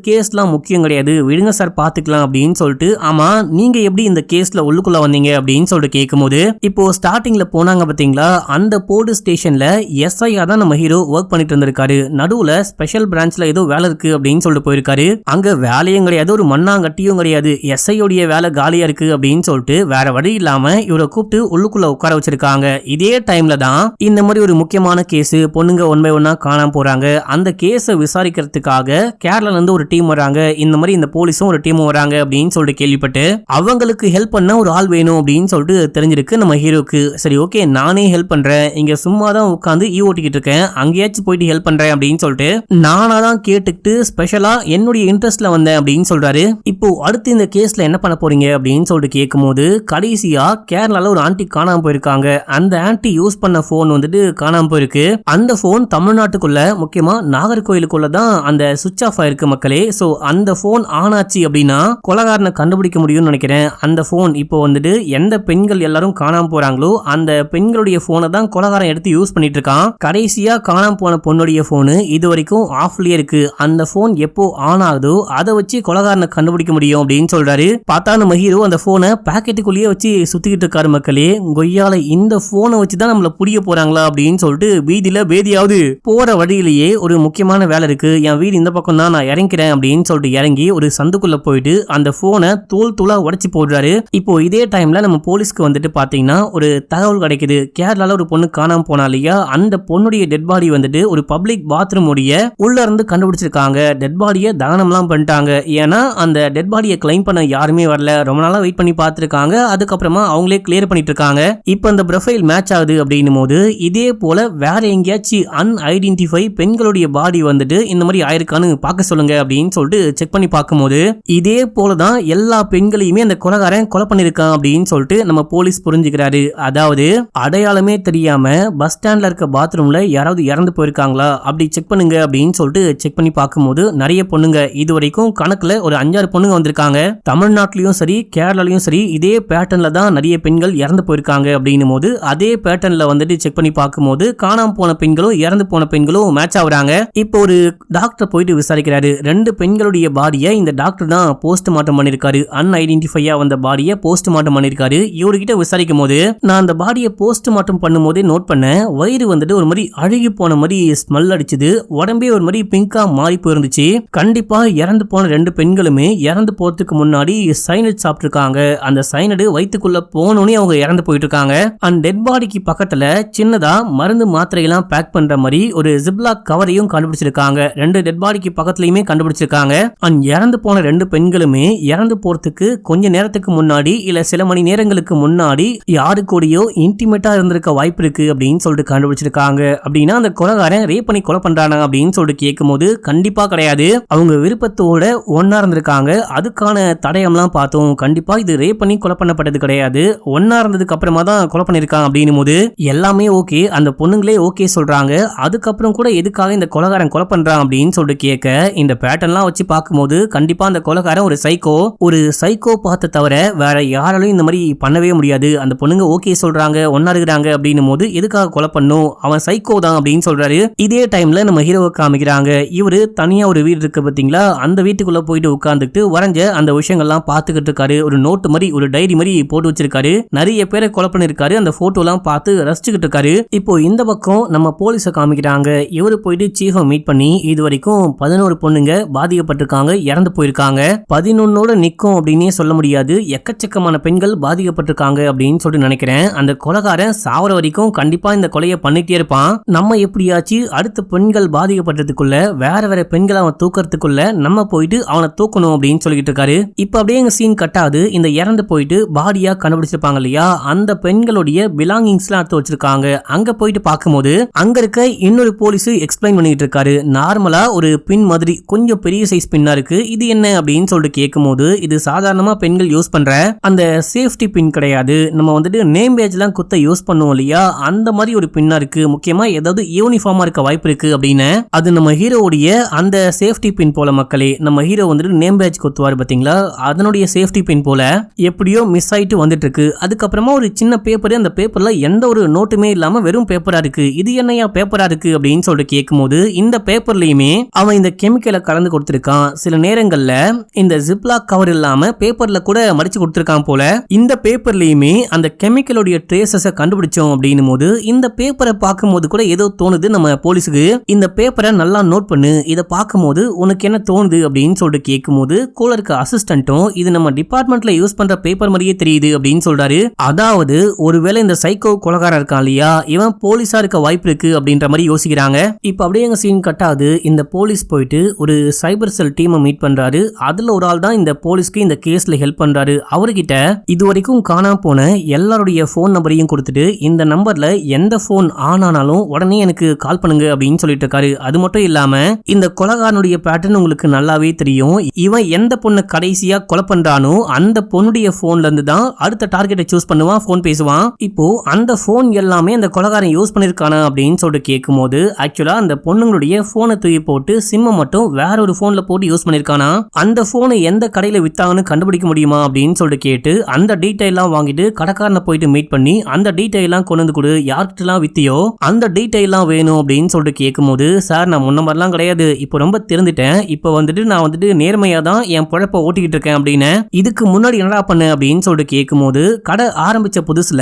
கேஸ்லாம் முக்கியம் கிடையாது, விடுங்க சார் பாத்துக்கலாம் அப்படின்னு சொல்லிட்டு, ஆமா நீங்க எப்படி இந்த கேஸ்ல உள்ளுக்குள்ள வந்தீங்க அப்படின்னு சொல்லிட்டு கேட்கும்போது, இப்போ ஸ்டார்டிங்ல போனாங்க பாத்தீங்களா அந்த போலீஸ் ஸ்டேஷன்ல எஸ்ஐயா தான் நம்ம ஹீரோ ஒர்க் பண்ணிட்டு இருந்திருக்காரு. நடுவுல ஸ்பெஷல் பிரான்ச்ல ஏதோ வேலை இருக்கு அப்படின்னு சொல்லிட்டு போயிருக்காரு. அங்க வேலையும் கிடையாது, ஒரு மண்ணாங்கட்டியும் கிடையாது, எஸ்ஐயோடைய வேலை காலியா இருக்கு அப்படின்னு சொல்லிட்டு வேற வழி இல்லாம இவரை கூப்பிட்டு உள்ளுக்குள்ள உட்கார வச்சிருக்காங்க. இதே டைம்ல தான் இந்த மாதிரி ஒரு முக்கியமான கேஸ், பொண்ணுங்க 1 by 1 காணாம போறாங்க. அந்த கேஸை விசாரிக்கிறதுக்காக கேரளால இருந்து ஒரு டீம் வராங்க, இந்த மாதிரி இந்த போலீஸும் ஒரு டீம் வராங்க அப்படின்னு சொல்லிட்டு கேள்விப்பட்டு அவங்களுக்கு ஹெல்ப் பண்ண ஒரு ஆள் வேணும் அப்படின்னு சொல்லிட்டு தெரிஞ்சிருக்கு நம்ம ஹீரோக்கு. சரி ஓகே நானே ஹெல்ப் பண்றேன், இங்க சும்மா தான் உட்காந்து ஓட்டிக்கிட்டு இருக்கேன், அங்கேயாச்சும் போயிட்டு ஹெல்ப் பண்றேன் அப்படின்னு சொல்லிட்டு நானா தான் கேட்டுக்கிட்டு ஸ்பெஷலா என்னுடைய இன்ட்ரெஸ்ட்ல வந்தேன் அப்படின்னு சொல்றாரு. இப்போ அடுத்து இந்த கேஸ்ல என்ன பண்ண போறீங்க அப்படின்னு சொல்லிட்டு கேட்கும்போது, கடைசியா கேரளால ஒரு ஆண்டி காணாம போயிருக்காங்க. அந்த ஆண்டி யூஸ் பண்ண போன் வந்துட்டு காணாம போயிருக்கு. அந்த போன் தமிழ்நாட்டுக்குள்ள முக்கியமா நாகர்கோயிலுக்குள்ள தான் அந்த சுவிட்ச் ஆஃப் ஆயிருக்கு மக்களே. சோ அந்த போன் ஆன் ஆச்சு அப்படின்னா கொலைகாரனை கண்டுபிடிக்க முடியும்னு நினைக்கிறேன். அந்த போன் இப்போ வந்துட்டு எந்த பெண்கள் எல்லாரும் காணாம போறாங்களோ அந்த பெண்களுடைய போனை தான் கொலைகாரன் எடுத்து யூஸ் பண்ணிட்டு இருக்கான். கடைசியா காணாம போன பொண்ணுடைய போனு இது வரைக்கும் ஆஃப்லயே இருக்கு. அந்த போன் எப்போ ஆன் ஆகுதோ அதை வச்சு கொலைகாரனை கண்டுபிடிக்க முடியும் அப்படின்னு சொல்றாரு. பார்த்தா நம்ம ஹீரோ அந்த போனை பாக்கெட்டுக்குள்ளேயே வச்சு சுத்திக்கிட்டு இருக்காரு மக்களே. கொய்யால இந்த போனை வச்சுதான் நம்மள புரிய போறாங்களா அப்படின்னு சொல்லிட்டு வீதியில பேதியாவது போற வழியிலேயே ஒரு முக்கியமான வேலை இருக்கு, என் வீடு இந்த பக்கம் தான், நான் இறங்கிறேன் அப்படின்னு சொல்லிட்டு இறங்கி ஒரு சந்துக்குள்ள போயிட்டு அந்த போனை தூள் தூளா உடைச்சு போடுறாரு. இப்போ இதே டைம்ல நம்ம போலீஸ்க்கு வந்துட்டு பாத்தீங்கன்னா ஒரு தகவல் கிடைக்குது. கேரளால ஒரு பொண்ணு காணாம போனா இல்லையா, அந்த பொண்ணுடைய டெட் பாடி வந்துட்டு ஒரு பப்ளிக் பாத்ரூம் உடைய உள்ள இருந்து கண்டுபிடிச்சிருக்காங்க. டெட் பாடியை தகனம்லாம் பண்ணிட்டாங்க. ஏன்னா அந்த டெட் பாடியை கிளைம் பண்ண யாருமே வரல, ரொம்ப நாளா வெயிட் பண்ணி பார்த்திருக்காங்க. அதுக்கப்புறமா அவங்களே கிளியர் பண்ணிட்டு இருக்காங்க. இப்போ அந்த ப்ரொஃபைல் மேட்ச் ஆகுது அப்படின்னும் போது, இதே போல வேற எங்கேயாச்சும் அன்ஐடென்டிஃபை பெண்களுடைய பாடி வந்துட்டு இந்த மாதிரி ஆயிருக்கான்னு பார்க்க சொல்லுங்க அப்படின்னு சொல்லிட்டு செக் பண்ணி பார்க்கும்போது, இதே போலதான் எல்லா பெண்களையுமே அந்த கொலைகாரன் கொலை பண்ணிருக்கான் அப்படின்னு சொல்லிட்டு நம்ம போலீஸ் புரிஞ்சுக்கிறாரு. அதாவது அடையாளமே தெரியாம பஸ் ஸ்டாண்ட்ல இருக்க பாத்ரூம்ல யாராவது இறந்து போயிருக்காங்களா அப்படி செக் பண்ணுங்க அப்படின்னு சொல்லிட்டு செக் பண்ணி பார்க்கும்போது நிறைய பொண்ணுங்க, இது வரைக்கும் கணக்குல ஒரு 5-6 பொண்ணுங்க வந்திருக்காங்க. தமிழ்நாட்டிலயும் சரி கேரளாலையும் சரி இதே பேட்டர்ன்ல தான் நிறைய பெண்கள் இறந்து போயிருக்காங்க அப்படின்னும் போது, அதே பேட்டர்ன்ல வந்துட்டு செக் பண்ணி பார்க்கும்போது காணாம போன பெண்களும் இறந்து போன பெண்களும் மேட்ச் ஆகுறாங்க. இப்போ ஒரு டாக்டர் போயிட்டு விசாரிக்கிறாரு. 2 பெண்களுடைய பாடியை இந்த டாக்டர் தான் போஸ்ட்மார்ட்டம் பண்ணிருக்காரு. அன்ஐடென்டிஃபையா வந்த பாடியை போஸ்ட்மார்ட்டம் பண்ணிருக்காரு. இவர்கிட்ட விசாரிக்கும் போது, நான் அந்த பாடியை போஸ்ட்மார்ட்டம் பண்ணும்போதே நோட் பண்ணேன், வயிறு வந்துட்டு ஒரு மாதிரி அழுகி போன மாதிரி ஸ்மெல் அடிச்சது, உடம்பே ஒரு மாதிரி பிங்கா மாறி போயிருந்துச்சு. கண்டிப்பா இறந்து போன 2 பெண்களுமே இறந்து போறதுக்கு முன்னாடி சைனட் சாப்பிட்டுருக்காங்க. அந்த சைனடு வயிற்றுக்குள்ள போனோனே அவங்க இறந்து போயிட்டு இருக்காங்க. அந்த டெட் பாடிக்கு பக்கத்துல சின்னதா மருந்து மாத்திரை எல்லாம் பேக் பண்ற மாதிரி ஒரு ஜிப்லாக் கவரையும் கண்டுபிடிச்சிருக்காங்க. 2 டெட் பாடிக்கு பக்கத்துலயுமே கண்டுபிடிச்சிருக்காங்க. இறந்து போன 2 பெண்களுமே இறந்து போறதுக்கு கொஞ்ச நேரத்துக்கு முன்னாடி இல்ல சில மணி நேரங்களுக்கு முன்னாடி யாரு கூடயோ இன்டிமேட்டா இருந்திருக்க வாய்ப்பு இருக்கு அப்படின்னு சொல்லிட்டு கண்டுபிடிச்சிருக்காங்க. அப்படின்னா அந்த கொலைகாரன் ரேப் பண்ணி கொலை பண்றானா அப்படின்னு சொல்லிட்டு கேட்கும் போது, கண்டிப்பா கிடையாது, அவங்க விருப்பத்தோட ஒன்னா இருந்திருக்காங்க. அதுக்கான தடயம்லாம் பார்த்தோம், கண்டிப்பா இது ரேப் பண்ணி கொலை பண்ணப்பட்டது கிடையாது, ஒன்னா இருந்ததுக்கு அப்புறமா தான் கொலை பண்ணிருக்காங்க அப்படின்னும் போது எல்லாமே ஓகே, அந்த பொண்ணுங்களே ஓகே சொல்றாங்க. அதுக்கப்புறம் கூட எதுக்காக இந்த கொலைகாரன் கொலை பண்றான் அப்படின்னு சொல்லிட்டு கேட்க, இந்த பேட்டர்ன்லாம் வச்சு பார்க்கும்போது கண்டிப்பா அந்த கொலைகாரன் ஒரு சைக்கோ பார்த்த தவிர வேற யாராலையும் இந்த மாதிரி பண்ணவே முடியாது. அந்த பொண்ணுங்க ஓகே சொல்றாங்க, ஒன்னா இருக்கிறாங்க அப்படின்னும் போது எதுக்காக கொலை பண்ணும், அவன் சைக்கோ தான் அப்படின்னு சொல்றாரு. இதே டைம்ல நம்ம ஹீரோவை காமிக்கிறாங்க. இவரு தனியா ஒரு வீடு இருக்கு பாத்தீங்களா, அந்த வீட்டுக்குள்ள போயிட்டு உட்கார்ந்துட்டு வரைஞ்ச அந்த விஷயங்கள்லாம் பார்த்துக்கிட்டு இருக்காரு. ஒரு நோட்டு மாதிரி ஒரு டைரி மாதிரி போட்டு வச்சிருக்காரு. நிறைய பேரை கொலை பண்ணிருக்காரு. அந்த போட்டோ எல்லாம் பார்த்து ரசிச்சுக்கிட்டு இருக்காரு. இப்போ இந்த பக்கம் நம்ம போலீஸை காமிக்கிறாங்க. இவரு போயிட்டு சீஃபை மீட் பண்ணி, இது வரைக்கும் 11 பொண்ணுங்க பாதிக்கப்பட்டிருக்காங்க, இறந்து போயிருக்காங்க. 11ஓட நிக்கும் அப்படின்னே சொல்ல முடியாது, எக்கச்சக்கமான பெண்கள் பாதிக்கப்பட்டிருக்காங்க அப்படின்னு சொல்லிட்டு நினைக்கிறேன். அந்த கொலைகாரன் சாவர வரைக்கும் கண்டிப்பா இந்த கொலையை பண்ணிட்டே இருப்பான். நம்ம எப்படியாச்சு அடுத்த பெண்கள் பாதிக்கப்பட்டதுக்குள்ள வேற வேற பெண்களை அவன் தூக்கறதுக்குள்ள நம்ம போயிட்டு அவனை தூக்கணும் அப்படின்னு சொல்லிட்டு இருக்காரு. இப்ப அப்படியே எங்க சீன் கட்டாது. இந்த இறந்து போயிட்டு பாடியா கண்டுபிடிச்சிருப்பாங்க இல்லையா, அந்த பெண்களுடைய பிலாங்கிங்ஸ் எல்லாம் எடுத்து வச்சிருக்காங்க. அங்க போயிட்டு பார்க்கும்போது அங்க இருக்க இன்னொரு போலீஸ் எக்ஸ்பிளைன் பண்ணிட்டு இருக்காரு. நார்மலா ஒரு பின் மாதிரி கொஞ்சம் பெரிய சைஸ் பின்னா இருக்கு, இது என்ன அப்படின்னு சொல்லிட்டு கேட்கும்போது இது சாதாரணமா பெண்கள் யூஸ் பண்ற அந்த சேஃப்டி பின் கிடையாது, நம்ம வந்துட்டு நேம் பேஜ் எல்லாம் குத்த யூஸ் பண்ணுவோம் இல்லையா, அந்த மாதிரி ஒரு பின்னா இருக்கு, முக்கியமா ஏதாவது யூனிஃபார்மா இருக்க வாய்ப்பு இருக்கு அப்படின்னு. அது நம்ம ஹீரோவுடைய அந்த சேஃப்டி பின் போல மக்களே. நம்ம ஹீரோ வந்துட்டு நேம் பேஜ் குத்துவாரு பாத்தீங்களா, அதனுடைய சேஃப்டி பின் போல எப்படியோ மிஸ் ஆயிட்டு வந்துட்டு இருக்கு. அதுக்கப்புறமா ஒரு சின்ன பேப்பர், அந்த பேப்பர்ல எந்த ஒரு நோட்டுமே இல்லாம வெறும் பேப்பரா இருக்கு, இது என்னையா பேப்பரா இருக்கு அப்படின்னு சொல்லிட்டு கேட்கும்போது இந்த பேப்பர்லயுமே அவன் இந்த கெமிக்கலை கலந்து கொடுத்திருக்கான். சில நேரங்கள்ல இந்த ஜிப்லாக் கவர் இல்லாம பேப்பர்ல கூட மடிச்சு கொடுத்திருக்கான் போல. இந்த பேப்பர்லயுமே அந்த கெமிக்கலுடைய ட்ரேசஸ கண்டுபிடிச்சோம் அப்படின்னும் போது இந்த பேப்பரை பார்க்கும்போது கூட ஏதோ தோணுது நம்ம போலீஸுக்கு, இந்த பேப்பரை நல்லா நோட் பண்ணு, இதை பார்க்கும்போது உனக்கு என்ன தோணுது அப்படின்னு சொல்லிட்டு கேட்கும்போது கூட இருக்க அசிஸ்டன்ட்டும் இது நம்ம டிபார்ட்மெண்ட்ல யூஸ் பண்ற பேப்பர் மாதிரியே தெரியுது அப்படின்னு சொல்றாரு. அதாவது ஒருவேளை இந்த சைக்கோ கொலகாரன் இருக்கான் இல்லையா, இவன் போலீஸா இருக்க வாய்ப்பு இருக்கு அப்படின்ற மாதிரி யோசிக்கிறாங்க. இப்ப அப்படியே எங்க சீன் கட்டாது. இந்த போலீஸ் போயிட்டு ஒரு சைபர் செல் டீமை மீட் பண்றாரு. அதுல ஒரு ஆள் தான் இந்த போலீஸ்க்கு இந்த கேஸ்ல ஹெல்ப் பண்றாரு. அவர்கிட்ட இது வரைக்கும் காணாம போன எல்லாருடைய போன் நம்பரையும் கொடுத்துட்டு இந்த நம்பர்ல எந்த போன் ஆன் ஆனாலும் உடனே எனக்கு கால் பண்ணுங்க அப்படின்னு சொல்லிட்டு இருக்காரு. அது மட்டும் இல்லாம இந்த கொலகாரனுடைய பேட்டர்ன் உங்களுக்கு நல்லாவே தெரியும். இவன் எந்த பொண்ணை கடைசியா கொலை பண்றானோ அந்த பொண்ணுடைய போன்ல இருந்து தான் அடுத்த டார்கெட்டை சூஸ் பண்ணுவான், போன் பேசுவான். இப்போ அந்த போன் எல்லாமே அந்த கொலகாரன் யூஸ் பண்ணிருக்கானா அப்படின்னு சொல்லிட்டு கேட்கும்போது ஆக்சுவலா அந்த பொண்ணுங்களுடைய போனை தூக்கி போட்டு சிம்ம மட்டும் வேற ஒரு போன்ல போட்டு யூஸ் பண்ணிருக்கானா, அந்த போனை எந்த கடையில வித்தாங்கன்னு கண்டுபிடிக்க முடியுமா அப்படின்னு சொல்லிட்டு கேட்டு அந்த டீடைல்லாம் வாங்கிட்டு கடைக்காரனை போயிட்டு மீட் பண்ணி அந்த டீடைல்லாம் கொண்டு வந்து கொடு, யார்கிட்டலாம் வித்தியோ அந்த டீடைல்லாம் வேணும் அப்படின்னு சொல்லிட்டு கேட்கும்போது சார் நான் முன்ன மாதிரிலாம் கிடையாது, இப்போ ரொம்ப தெரிஞ்சுட்டேன், இப்போ வந்துட்டு நான் வந்துட்டு நேர்மையா தான் என் பொழப்ப ஓட்டிக்கிட்டு இருக்கேன் அப்படின்னு. இதுக்கு முன்னாடி என்னடா பண்ண அப்படின்னு சொல்லிட்டு கேட்கும்போது கடை ஆரம்பிச்ச புதுசுல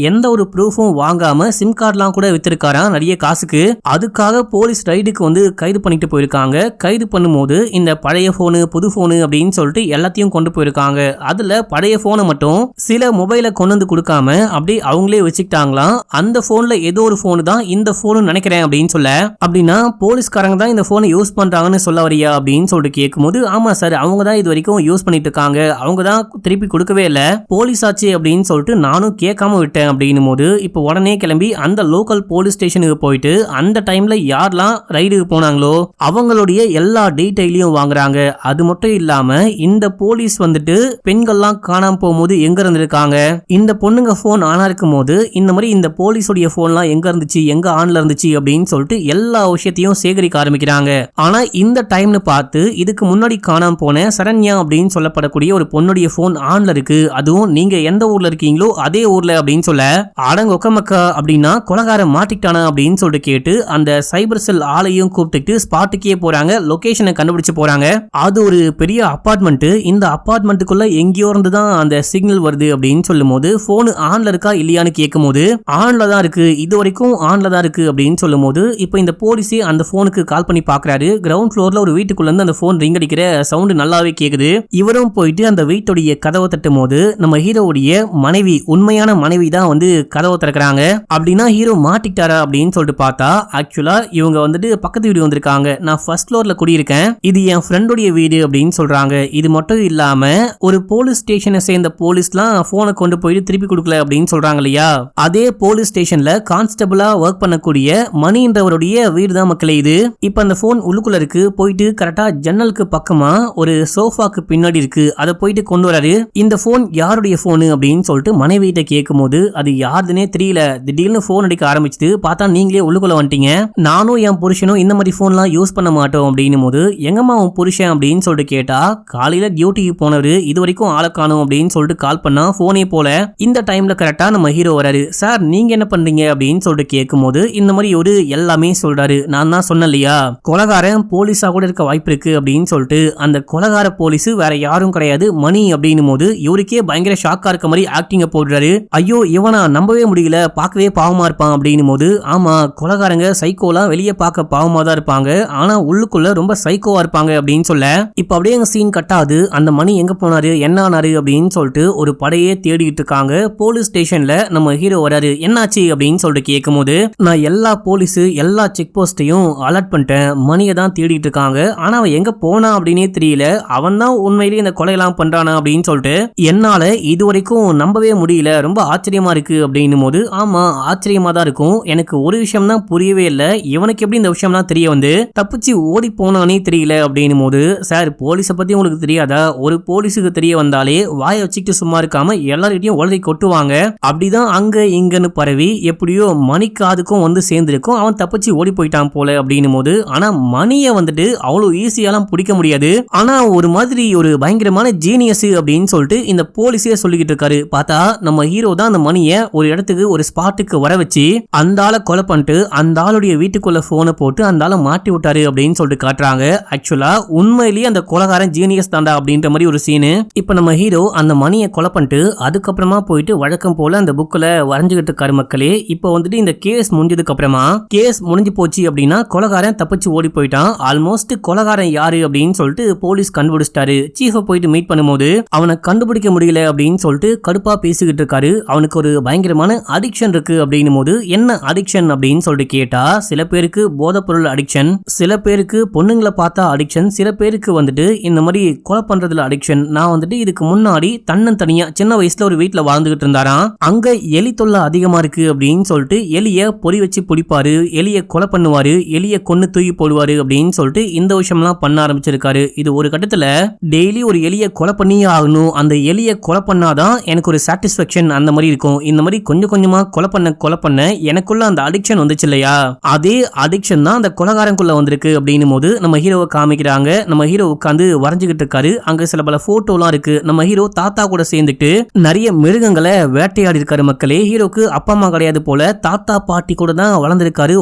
எந்த ஒரு ப்ரூஃபும் வாங்காம சிம் கார்டுலாம் கூட வித்திருக்காராம் நிறைய காசுக்கு. அதுக்காக போலீஸ் ரைடுக்கு வந்து கைது பண்ணிட்டு போயிருக்காங்க. கைது பண்ணும்போது இந்த பழைய போனு புது போனு அப்படின்னு சொல்லிட்டு எல்லாத்தையும் கொண்டு போயிருக்காங்க. அதுல பழைய போனை மட்டும் சில மொபைலை கொண்டு வந்து கொடுக்காம அப்படி அவங்களே வச்சுக்கிட்டாங்களாம். அந்த போன்ல ஏதோ ஒரு போனு தான் இந்த போனு நினைக்கிறேன் அப்படின்னு சொல்ல, அப்படின்னா போலீஸ்காரங்க தான் இந்த போனை யூஸ் பண்றாங்கன்னு சொல்ல வரியா அப்படின்னு சொல்லிட்டு கேட்கும்போது ஆமா சார் அவங்க தான் இது வரைக்கும் யூஸ் பண்ணிட்டு இருக்காங்க, அவங்க தான் திருப்பி கொடுக்கவே இல்ல, போலீஸ் ஆச்சு அப்படின்னு சொல்லிட்டு நானும் கேட்காம விட்டேன் அப்படின்னும் போது இப்போ உடனே கிளம்பி அந்த லோக்கல் போலீஸ் ஸ்டேஷனுக்கு போயிட்டு அந்த டைம்ல யாரெல்லாம் ரைடுக்கு போனாங்களோ அவங்களுடைய எல்லா டீடைலையும் வாங்குறாங்க. அது மட்டும் இல்லாம இந்த போலீஸ் வந்துட்டு பெண்கள்லாம் காணாம போகும்போது எங்க இருந்திருக்காங்க, இந்த பொண்ணுங்க போன் ஆனா இருக்கும் போது இந்த மாதிரி இந்த போலீஸுடைய போன்லாம் எங்க இருந்துச்சு எங்க ஆன்ல இருந்துச்சு அப்படின்னு சொல்லிட்டு எல்லா விஷயத்தையும் சேகரிக்க ஆரம்பிக்கிறாங்க. ஆனா இந்த டைம்னு பார்த்து இதுக்கு முன்னாடி காணாம போன சரண்யா அப்படின்னு சொல்லப்படக்கூடிய ஒரு பொண்ணுடைய போன் ஆன்ல இருக்கு, அதுவும் நீங்க எந்த ஊர்ல இருக்கீங்களோ அதே ஊர்ல அப்படின்னு சொல்ல அடங்க ஒக்கமக்கா அப்படின்னா கொலகாரம் மாட்டிக்கிட்டானா அப்படின்னு சொல்லிட்டு கேட்டு அந்த சைபர் செல் ஆளையும் கூப்பிட்டு ஸ்பாட்டுக்கே போறாங்க, லொகேஷனை கண்டுபிடிச்சு போறாங்க. அது ஒரு பெரிய அபார்ட்மெண்ட். இந்த அபார்ட்மெண்ட்டுக்குள்ள எங்கேயோ இருந்து தான் அந்த சிக்னல் வருது அப்படின்னு சொல்லும் போது போன் ஆன்ல இருக்கா இல்லையான்னு கேட்கும் போது ஆன்ல தான் இருக்கு, இது வரைக்கும் ஆன்ல தான் இருக்கு அப்படின்னு சொல்லும் போது இப்போ இந்த போலீஸே அந்த போனுக்கு கால் பண்ணி பாக்குறாரு. கிரவுண்ட் ஃப்ளோர்ல ஒரு வீட்டுக்குள்ள இருந்து அந்த போன் ரிங் அடிக்கிற சவுண்ட் நல்லாவே கேக்குது. இவரும் போயிட்டு அந்த வீட்டுடைய கதவை தட்டும் போது நம்ம ஹீரோவுடைய மனைவி, உண்மையான மனைவி தான் வந்து கதவை திறக்கிறாங்க. அப்படின்னா ஹீரோ மாட்டிக்கிட்டாரா அப்படின்னு சொல்லிட்டு பார்த்தா ஆக்சுவலா இவங்க வந்துட்டு பக்கத்து வீடு வந்திருக்காங்க, நான் ஃபர்ஸ்ட் ஃப்ளோர்ல குடியிருக்கேன், இது என் ஃப்ரெண்டுடைய வீடு அப்படின்னு சொல்றாங்க. இது மட்டும் இல்லாம ஒரு போலீஸ் ஸ்டேஷனை சேர்ந்த போலீஸ்லாம் போனை கொண்டு போயிட்டு திருப்பி கொடுக்கல அப்படின்னு சொல்றாங்க இல்லையா, அதே போலீஸ் ஸ்டேஷன்ல கான்ஸ்டபிளா ஒர்க் பண்ணக்கூடிய மணின்றவருடைய வீடு தான் மக்களே இது. இப்ப அந்த போன் உள்ளுக்குள்ள இருக்கு, போயிட்டு கரெக்டா ஜன்னலுக்கு பக்கமா ஒரு சோஃபாக்கு பின்னாடி இருக்கு, அதை போயிட்டு கொண்டு வராரு. இந்த போன் யாருடைய போனு அப்படின்னு சொல்லிட்டு மனைவிட்ட கேட்கும் போது அது யாருதுன்னே தெரியல, திடீர்னு போன் அடிக்க ஆரம்பிச்சுட்டு பார்த்தா நீங்களே உள்ளுக்குள்ள வந்துட்டீங்க, நானும் என் புருஷனும் இந்த மாதிரி போன்லாம் யூஸ் பண்ண மாட்டோம் அப்படின்னும் போது எங்கம்மா உன் புருஷன் அப்படின்னு சொல்லிட்டு கேட்டா காலையில டியூட்டிக்கு போனவரு இது வரைக்கும் ஆளை காணும் அப்படின்னு சொல்லிட்டு கால் பண்ணா போனே போல. இந்த டைம்ல கரெக்டா நம்ம ஹீரோ வராரு. சார் நீங்க என்ன பண்றீங்க அப்படின்னு சொல்லிட்டு கேட்கும் போது இந்த மாதிரி ஒரு எல்லாமே சொல்றாரு. நான் தான் சொன்னேன் இல்லையா கொலகாரன் போலீஸா கூட இருக்க வாய்ப்பு இருக்கு அப்படின்னு சொல்லிட்டு, அந்த கொலகார போலீஸ் வேற யாரும் கிடையாது மணி அப்படின்னும் போது இவருக்கே பயங்கர ஷாக்கா இருக்க மாதிரி ஆக்டிங்க போடுறாரு. ஐயோ இவனா நம்பவே முடியல, பார்க்கவே பாவமா இருப்பான் அப்படின்னும் போது ஆமா கொலகாரங்க சைக்கோலாம் வெளியே பார்க்க பாவமா தான் இருப்பாங்க, ஆனா உள்ளுக்குள்ள ரொம்ப சைக்கோவா இருப்பாங்க அப்படின்னு சொல்ல இப்ப அப்படியே எங்க சீன் கட்டாது. அந்த மணி எங்க போனாரு என்ன ஆனாரு அப்படின்னு சொல்லிட்டு ஒரு படையே தேடிட்டு இருக்காங்க. போலீஸ் ஸ்டேஷன்ல நம்ம ஹீரோ வராரு. என்னாச்சு அப்படின்னு சொல்லிட்டு கேட்கும் போது நான் எல்லா போலீஸ் எல்லா செக் போஸ்டையும் அலர்ட் பண்ணிட்டேன், மணியை தான் தேடிட்டு இருக்காங்க. ஆனா அவன் எங்க போனா அப்படின்னே தெரியல. அவன் தான் உண்மையிலேயே இந்த கொலையெல்லாம் பண்றானா அப்படின்னு சொல்லிட்டு என்னால இதுவரைக்கும் நம்பவே முடியல, ரொம்ப ஆச்சரியமா இருக்கு அப்படின்னும் போது, ஆமா ஆச்சரியமா தான் இருக்கும். எனக்கு ஒரு விஷயம் தான் புரியவே இல்லை, இவனுக்கு எப்படி இந்த விஷயம்லாம் தெரிய வந்து தப்பிச்சு ஓடி போனானே தெரியல அப்படின்னும் போது, சார் போலீஸை பத்தி உங்களுக்கு தெரியாதா? ஒரு போலீஸுக்கு தெரிய வந்தாலே வாயை வச்சுக்கிட்டு சும்மா இருக்காம எல்லார்கிட்டையும் உளறி கொட்டுவாங்க. அப்படிதான் அங்க இங்கன்னு பரவி எப்படியோ மணிக்கு அதுக்கும் வந்து சேர்ந்திருக்கும். அவன் தப்பிச்சு ஓடி போயிட்டான் போல அப்படின்னும் போது, ஆனா மணியை வந்துட்டு அவ்வளவு ஈஸியாலாம் பிடிக்க முடியாது. ஆனா ஒரு மாதிரி ஒரு பயங்கரமான ஜீனியஸ் அப்படின்னு சொல்லிட்டு இந்த போலீஸே சொல்லிக்கிட்டு இருக்காரு. பார்த்தா நம்ம ஹீரோ தான் அந்த மணியை ஒரு இடத்துக்கு ஒரு ஸ்பாட்டுக்கு வர வச்சு அந்த ஆளை கொலை பண்ணிட்டு அந்த ஆளுடைய வீட்டுக்குள்ள போனை போட்டு அந்த ஆளை மாட்டி விட்டாரு அப்படின்னு சொல்லிட்டு காட்டுறாங்க. ஆக்சுவலா உண்மையிலேயே அந்த கொலைகாரன் ஜீனியஸ் தாண்டா அப்படின்ற மாதிரி ஒரு சீனு. இப்ப நம்ம ஹீரோ அந்த மணியை கொலை பண்ணிட்டு அதுக்கப்புறமா போயிட்டு வழக்கம் போல அந்த புக்ல வரைஞ்சுக்கிட்டு இருக்காரு மக்களே. இப்போ வந்துட்டு இந்த கேஸ் முடிஞ்சதுக்கு அப்புறமா கேஸ் முடிஞ்சு போச்சு அப்படின்னா கொலைகாரன் தப்பிச்சு ஓடி போயிட்டான். ஆல்மோஸ்ட் கொலைகாரன் யாரு அப்படின்னு சொல்லிட்டு போலீஸ் கண்டுபிடிச்சிட்டாரு. சீஃபை போயிட்டு மீட் பண்ணும்போது அவனை கண்டுபிடிக்க முடியல அப்படின்னு சொல்லிட்டு கடுப்பா பேசிக்கிட்டு இருக்காரு. அவனுக்கு ஒரு பயங்கரமான அடிக்ஷன் இருக்கு அப்படின்னும் போது, என்ன அடிக்ஷன் அப்படின்னு சொல்லிட்டு கேட்டா, சில பேருக்கு போதைப்பொருள் அடிக்ஷன், சில பேருக்கு பொண்ணுங்களை பார்த்தா அடிக்ஷன், சில பேருக்கு வந்துட்டு இந்த மாதிரி கொலை பண்றதுல அடிக்ஷன். நான் வந்துட்டு இதுக்கு முன்னாடி தன்னந்தனியா சின்ன வயசுல ஒரு வீட்டுல வாழ்ந்துகிட்டு இருந்தாராம். அங்க எலி தொல்லை அதிகமா இருக்கு அப்படின்னு சொல்லிட்டு எலிய பொறி வச்சு பிடிப்பாரு, எலிய கொலை பண்ணுவாரு, எலிய கொன்னு தூக்கி போடுவாரு அப்படின்னு சொல்லிட்டு இந்த விஷயம்லாம் பண்ண ஆரம்பிச்சிருக்காரு. இது ஒரு கட்டத்துல டெய்லி ஒரு எலிய கொலை பண்ணியே ஆகணும், அந்த எலிய கொலை பண்ணாதான் எனக்கு ஒரு சாட்டிஸ்பேக்ஷன் அந்த மாதிரி இருக்கும். இந்த மாதிரி கொஞ்சம் கொஞ்சமா கொலை பண்ண எனக்குள்ள அந்த அடிக்ஷன் வந்துச்சு இல்லையா, அதே அடிக்ஷன் தான் அந்த கொலைகாரனுக்குள்ள வந்திருக்கு அப்படின்னும் போது நம்ம ஹீரோவை காமிக்கிறாங்க. நம்ம ஹீரோ உட்காந்து வரைஞ்சுக்கிட்டு இருக்காரு. அங்க சில பல போட்டோலாம் இருக்கு. நம்ம ஹீரோ தாத்தா கூட சேர்ந்துட்டு நிறைய மிருகங்களை வேட்டையாடி இருக்காரு மக்களே. ஹீரோக்கு அப்பா அம்மா கிடையாது போல, தாத்தா பாட்டி கூட தான்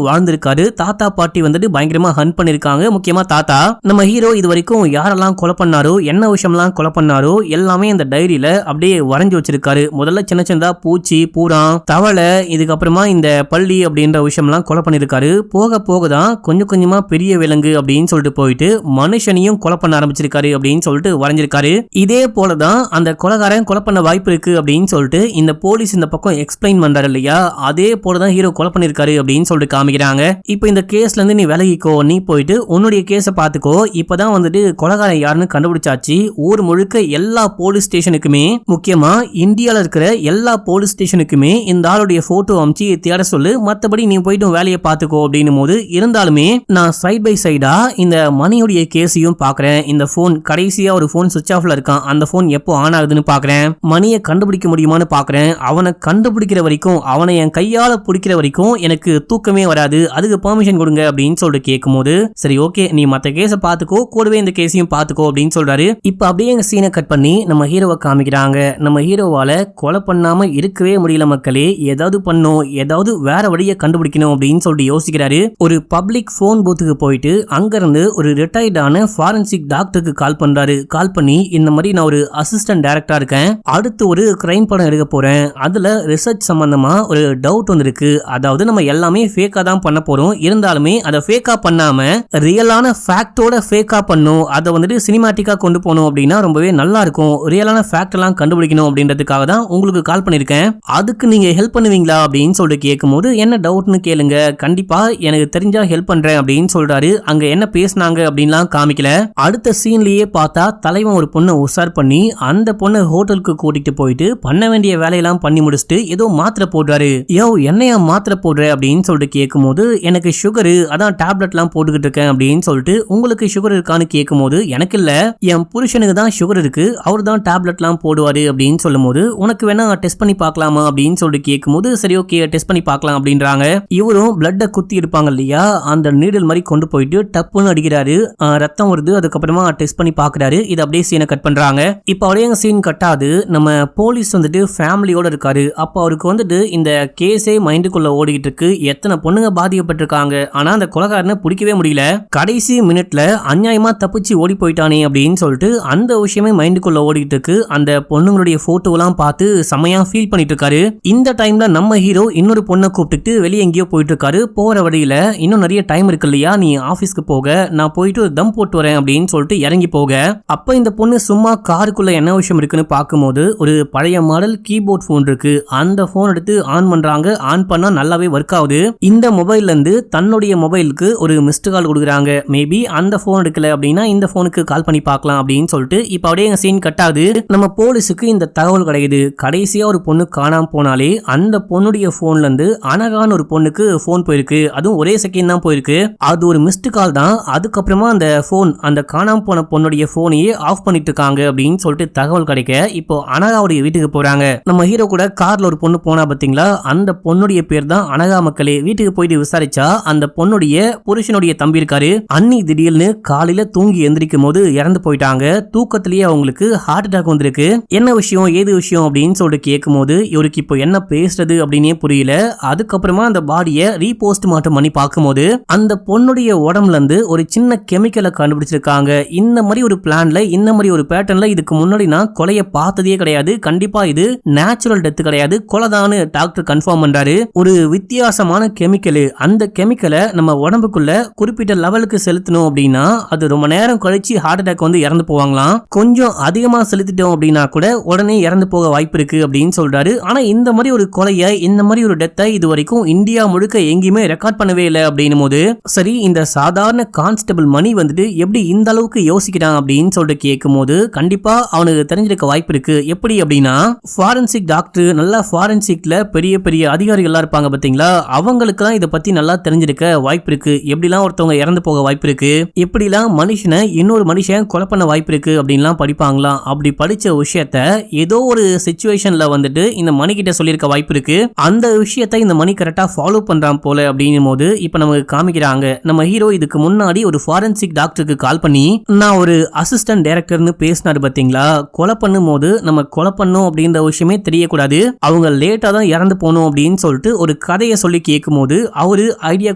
வாழ்ந்திருக்காரு. தாத்தா பாட்டி வந்துட்டு பயங்கரமா ஹண்ட் பண்ணிருக்காங்க. முக்கியமா தாத்தா. நம்ம ஹீரோ இது வரைக்கும் யாரெல்லாம் கொலை பண்ணாரோ, என்ன விஷயம்லாம் கொலை பண்ணாரோ எல்லாமே இந்த டைரியில அப்படியே வரைஞ்சு வச்சிருக்காரு. முதல்ல சின்ன சின்னதா பூச்சி, பூரான், தவளை, இதுக்கப்புறமா இந்த பள்ளி அப்படின்ற விஷயம்லாம் கொலை பண்ணிருக்காரு. போக போக தான் கொஞ்சம் கொஞ்சமா பெரிய விலங்கு அப்படின்னு சொல்லிட்டு போயிட்டு மனுஷனையும் கொலை பண்ண ஆரம்பிச்சிருக்காரு அப்படின்னு சொல்லிட்டு வரைஞ்சிருக்காரு. இதே போலதான் அந்த கொலைகாரன் கொலை பண்ண வாய்ப்பு இருக்கு அப்படின்னு சொல்லிட்டு இந்த போலீஸ் இந்த பக்கம் எக்ஸ்பிளைன் பண்றாரு இல்லையா, அதே போலதான் ஹீரோ கொலை பண்ணிருக்காரு அப்படின்னு சொல்லிட்டு காமிக்கிறாங்க. இப்போ இந்த கேஸ்ல இருந்து நீ விலகிக்கோ, நீ போயிட்டு உன்னுடைய கேஸை பாத்துக்கோ. இப்பதான் வந்துட்டு கொலைகாரன் யாருன்னு கண்டுபிடிச்சாச்சு. ஊர் முழுக்க எல்லா போலீஸ் ஸ்டேஷனுக்குமே, முக்கியமா இந்தியால இருக்கிற எல்லா போலீஸ் ஸ்டேஷனுக்குமே இந்த ஆளுடைய போட்டோ அமிச்சு தேட சொல்லு, மத்தபடி நீ போயிட்டு வேலையை பாத்துக்கோ அப்படின்னும் போது, இருந்தாலுமே நான் சைட் பை சைடா இந்த மணியுடைய கேஸையும் பாக்குறேன். இந்த போன் கடைசியா ஒரு போன் சுவிட்ச் ஆஃப்ல இருக்கான், அந்த போன் எப்போ ஆன் ஆகுதுன்னு பாக்குறேன். மணியை கண்டுபிடிக்க முடியுமான்னு பாக்குறேன். அவனை கண்டுபிடிக்கிற வரைக்கும், அவனை என் கையால பிடிக்கிற வரைக்கும் எனக்கு தூக்கமே வராது, அதுக்கு பெர்மிஷன் கொடுங்க அப்படின்னு சொல்லிட்டு கேட்கும் போது, சரி ஓகே நீ மத்த கேஸை பாத்துக்கோ, கூடவே இந்த கேஸையும் பாத்துக்கோ அப்படின்னு சொல்றாரு. இப்ப அப்படியே எங்க சீனை கட் பண்ணி நம்ம ஹீரோவை காமிக்கிறாங்க. நம்ம ஹீரோவால கொலை பண்ணாம இருக்கவே முடியல மக்களே. ஏதாவது பண்ணும், ஏதாவது வேற வழியை கண்டுபிடிக்கணும் அப்படின்னு சொல்லிட்டு யோசிக்கிறாரு. ஒரு பப்ளிக் போன் பூத்துக்கு போயிட்டு அங்க இருந்து ஒரு ரிட்டையர்டான ஃபாரன்சிக் டாக்டருக்கு கால் பண்றாரு. கால் பண்ணி இந்த மாதிரி நான் ஒரு அசிஸ்டன்ட் டைரக்டரா இருக்கேன், அடுத்து ஒரு கிரைம் படம் எடுக்க போறேன், அதுல ரிசர்ச் சம்பந்தமா ஒரு டவுட் வந்திருக்கு. அதாவது நம்ம எல்லாமே ஃபேக்கா தான் பண்ண போறோம், இருந்தாலுமே அதை ஃபேக்கா பண்ணாம ரியலான ஃபேக்டோட ஃபேக்கா பண்ணும், அதை வந்துட்டு சினிமாட்டிக்கா கொண்டு போகணும் அப்படின்னா ரொம்பவே நல்லா இருக்கும். ரியலான ஃபேக்ட் எல்லாம் கண்டுபிடிக்கணும் அப்படின்றதுக்காக தான் உங்களுக்கு கால் பண்ணிருக்கேன், அதுக்கு நீங்க ஹெல்ப் பண்ணுவீங்களா அப்படின்னு சொல்லிட்டு கேட்கும்போது, என்ன டவுட்னு கேளுங்க, கண்டிப்பா எனக்கு தெரிஞ்சா ஹெல்ப் பண்றேன் அப்படின்னு சொல்றாரு. அங்க என்ன பேசினாங்க அப்படின்லாம் காமிக்கல. அடுத்த சீன்லயே பார்த்தா தலைவன் ஒரு பொண்ணை உசார் பண்ணி அந்த பொண்ணை ஹோட்டலுக்கு கூட்டிட்டு போயிட்டு பண்ண வேண்டிய வேலையெல்லாம் பண்ணி முடிச்சுட்டு ஏதோ மாத்திரை போடுறாரு. யோ என்னையா மாத்திரை போடுற அப்படின்னு சொல்லிட்டு கேட்கும்போது, எனக்கு சுகரு, அதான் டேப்லெட்லாம் போட்டுக்கிட்டு இருக்கேன் அப்படின்னு சொல்லிட்டு, உங்களுக்கு சுகர் இருக்கான்னு கேட்கும்போது, எனக்கு இல்ல என் புருஷனுக்கு தான் சுகர் இருக்கு, அவர் தான் டேப்லெட்லாம் போடுவாரு அப்படின்னு சொல்லும் போது, உனக்கு வேணா டெஸ்ட் பண்ணி பார்க்கலாமா அப்படின்னு சொல்லிட்டு கேட்கும்போது, சரி ஓகே டெஸ்ட் பண்ணி பார்க்கலாம் அப்படின்றாங்க. இவரும் பிளட்டை குத்தி இருப்பாங்க இல்லையா, அந்த நீடில் மாதிரி கொண்டு போயிட்டு டப்புன்னு அடிக்கிறாரு, ரத்தம் வருது. அதுக்கப்புறமா டெஸ்ட் பண்ணி பாக்குறாரு. இது அப்படியே சீனை கட் பண்றாங்க. இப்ப அப்படியே சீன் கட்டாது. நம்ம போலீஸ் வந்துட்டு ஃபேமிலியோட இருக்காரு. அப்ப அவருக்கு வந்துட்டு இந்த கேஸே மைண்டுக்குள்ள ஓடிக்கிட்டு இருக்கு, எத்தனை பொண்ணுங்க பாதிக்கப்பட்டிருக்காங்க, ஆனா அந்த கொலைகாரனை பிடிக்கவே முடியல, கடைசி மினிட்ல அநியாயமா தப்பிச்சு ஓடி போயிட்டானே அப்படின்னு சொல்லிட்டு அந்த விஷயமே மைண்டுக்குள்ள ஓடிக்கிட்டு இருக்கு. அந்த பொண்ணுங்களுடைய போட்டோ எல்லாம் பார்த்து செமையா ஃபீல் பண்ணிட்டு இருக்காரு. இந்த டைம்ல நம்ம ஹீரோ இன்னொரு பொண்ணை கூப்பிட்டு வெளியே எங்கேயோ போயிட்டு இருக்காரு. போற வழியில இன்னும் நிறைய டைம் இருக்கு இல்லையா, நீ ஆபீஸ்க்கு போக, நான் போயிட்டு ஒரு தம் போட்டு வரேன் அப்படின்னு சொல்லிட்டு இறங்கி போக, அப்ப இந்த பொண்ணு சும்மா காருக்குள்ள என்ன விஷயம் இருக்குன்னு பார்க்கும்போது ஒரு பழைய மாடல் கீபோர்ட் போன் இருக்கு. அந்த போன் எடுத்து ஆன் பண்றாங்க. ஆன் பண்ணா நல்லாவே ஒர்க் ஆகுது. இந்த மொபைல்ல இருந்து தன்னுடைய மொபைலுக்கு ஒரு ஒரு மிஸ்டு கால் கொடுக்குறாங்க. மேபி அந்த போன் எடுக்கல அப்படின்னா இந்த போனுக்கு கால் பண்ணி பார்க்கலாம் அப்படின்னு சொல்லிட்டு இப்ப அப்படியே எங்க சீன் கட் ஆகுது. நம்ம போலீஸுக்கு இந்த தகவல் கிடைக்குது. கடைசியா ஒரு பொண்ணு காணாம போனாலே அந்த பொண்ணுடைய போன்ல இருந்து அனகான ஒரு பொண்ணுக்கு போன் போயிருக்கு. அதுவும் ஒரே செகண்ட் தான் போயிருக்கு. அது ஒரு மிஸ்டு கால் தான். அதுக்கப்புறமா அந்த போன் அந்த காணாம போன பொண்ணுடைய போனையே ஆஃப் பண்ணிட்டு இருக்காங்க அப்படின்னு சொல்லிட்டு தகவல் கிடைக்க இப்போ அனகாவுடைய வீட்டுக்கு போறாங்க. நம்ம ஹீரோ கூட கார்ல ஒரு பொண்ணு போனா பாத்தீங்களா, அந்த பொண்ணுடைய பேர் தான் அனகா மக்களே. வீட்டுக்கு போயிட்டு விசாரிச்சா அந்த பொண்ணுடைய புருஷனுடைய தம்பி இருக்காரு. அண்ணி திடீர்னு காலையில தூங்கி எந்திரிக்கும் போது இறந்து போயிட்டாங்க. தூக்கத்திலேயே அவங்களுக்கு ஹார்ட் அட்டாக் வந்திருக்கு. என்ன விஷயம் ஏது விஷயம் அப்படின்னு சொல்லிட்டு கேட்கும் போது இவருக்கு இப்போ என்ன பேசுறது அப்படின்னே புரியல. அதுக்கப்புறமா அந்த பாடியை ரீபோஸ்ட் மாற்றம் பண்ணி பார்க்கும்போது அந்த பொண்ணுடைய உடம்புல இருந்து ஒரு சின்ன கெமிக்கலை கண்டுபிடிச்சிருக்காங்க. இந்த மாதிரி ஒரு பிளான்ல இந்த மாதிரி ஒரு பேட்டர்ன்ல இதுக்கு முன்னாடி நான் கொலையை பார்த்ததே கிடையாது. கண்டிப்பா இது நேச்சுரல் டெத் கிடையாது, கொலைதான்னு டாக்டர் கன்ஃபார்ம் பண்றாரு. ஒரு வித்தியாசமான கெமிக்கல். அந்த கெமிக்கலை நம்ம உடம்புக்குள்ள குறிப்பிட்ட லெவலுக்கு செலுத்தணும் அப்படின்னா அது ரொம்ப நேரம் கழிச்சு ஹார்ட் அட்டாக் வந்து இறந்து போவாங்களாம். கொஞ்சம் அதிகமா செலுத்திட்டோம் அப்படின்னா கூட உடனே இறந்து போக வாய்ப்பு இருக்கு அப்படின்னு சொல்றாரு. ஆனா இந்த மாதிரி ஒரு கொலையை இந்த மாதிரி ஒரு டெத்தை இது வரைக்கும் இந்தியா முழுக்க எங்கேயுமே ரெக்கார்ட் பண்ணவே இல்லை அப்படின்னும் போது சரி இந்த சாதாரண கான்ஸ்டபிள் மணி வந்துட்டு எப்படி இந்த அளவுக்கு யோசிக்கிறான் அப்படின்னு சொல்லிட்டு கேட்கும் போது கண்டிப்பா அவனுக்கு தெரிஞ்சிருக்க வாய்ப்பு இருக்கு. எப்படி அப்படின்னா ஃபாரன்சிக் டாக்டர் நல்லா ஃபாரன்சிக்ல பெரிய பெரிய அதிகாரிகள் இருப்பாங்க பாத்தீங்களா, அவங்களுக்குலாம் இதை பத்தி நல்லா தெரிஞ்சிருக்க வாய்ப்பு இருக்கு. எப்படிலாம் ஒருத்தவங்க இறந்து போக வாய்ப்பு இருக்கு, எப்படிலாம் மனுஷனை இன்னொரு மனுஷன் கொலை பண்ண வாய்ப்பு இருக்கு அப்படின்லாம் படிப்பாங்களாம். அப்படி படிச்ச விஷயத்த ஏதோ ஒரு சிச்சுவேஷன்ல வந்துட்டு இந்த மணி கிட்ட சொல்லியிருக்க வாய்ப்பு இருக்கு. அந்த விஷயத்தை இந்த மணி கரெக்டா ஃபாலோ பண்றான் போல அப்படின்னும் போது இப்ப நமக்கு காமிக்கிறாங்க நம்ம ஹீரோ இதுக்கு முன்னாடி ஒரு ஃபாரன்சிக் டாக்டருக்கு கால் பண்ணி நான் ஒரு அசிஸ்டன்ட் டைரக்டர்னு பேசினாரு பாத்தீங்களா, கொலை பண்ணும் போது நம்ம கொலை பண்ணோம் அப்படின்ற விஷயமே தெரியக்கூடாது, அவங்க லேட்டா தான் இறந்து போகணும் அப்படின்னு சொல்லிட்டு ஒரு கதையை சொல்லி கேட்கும் போது அவரு ஐடியா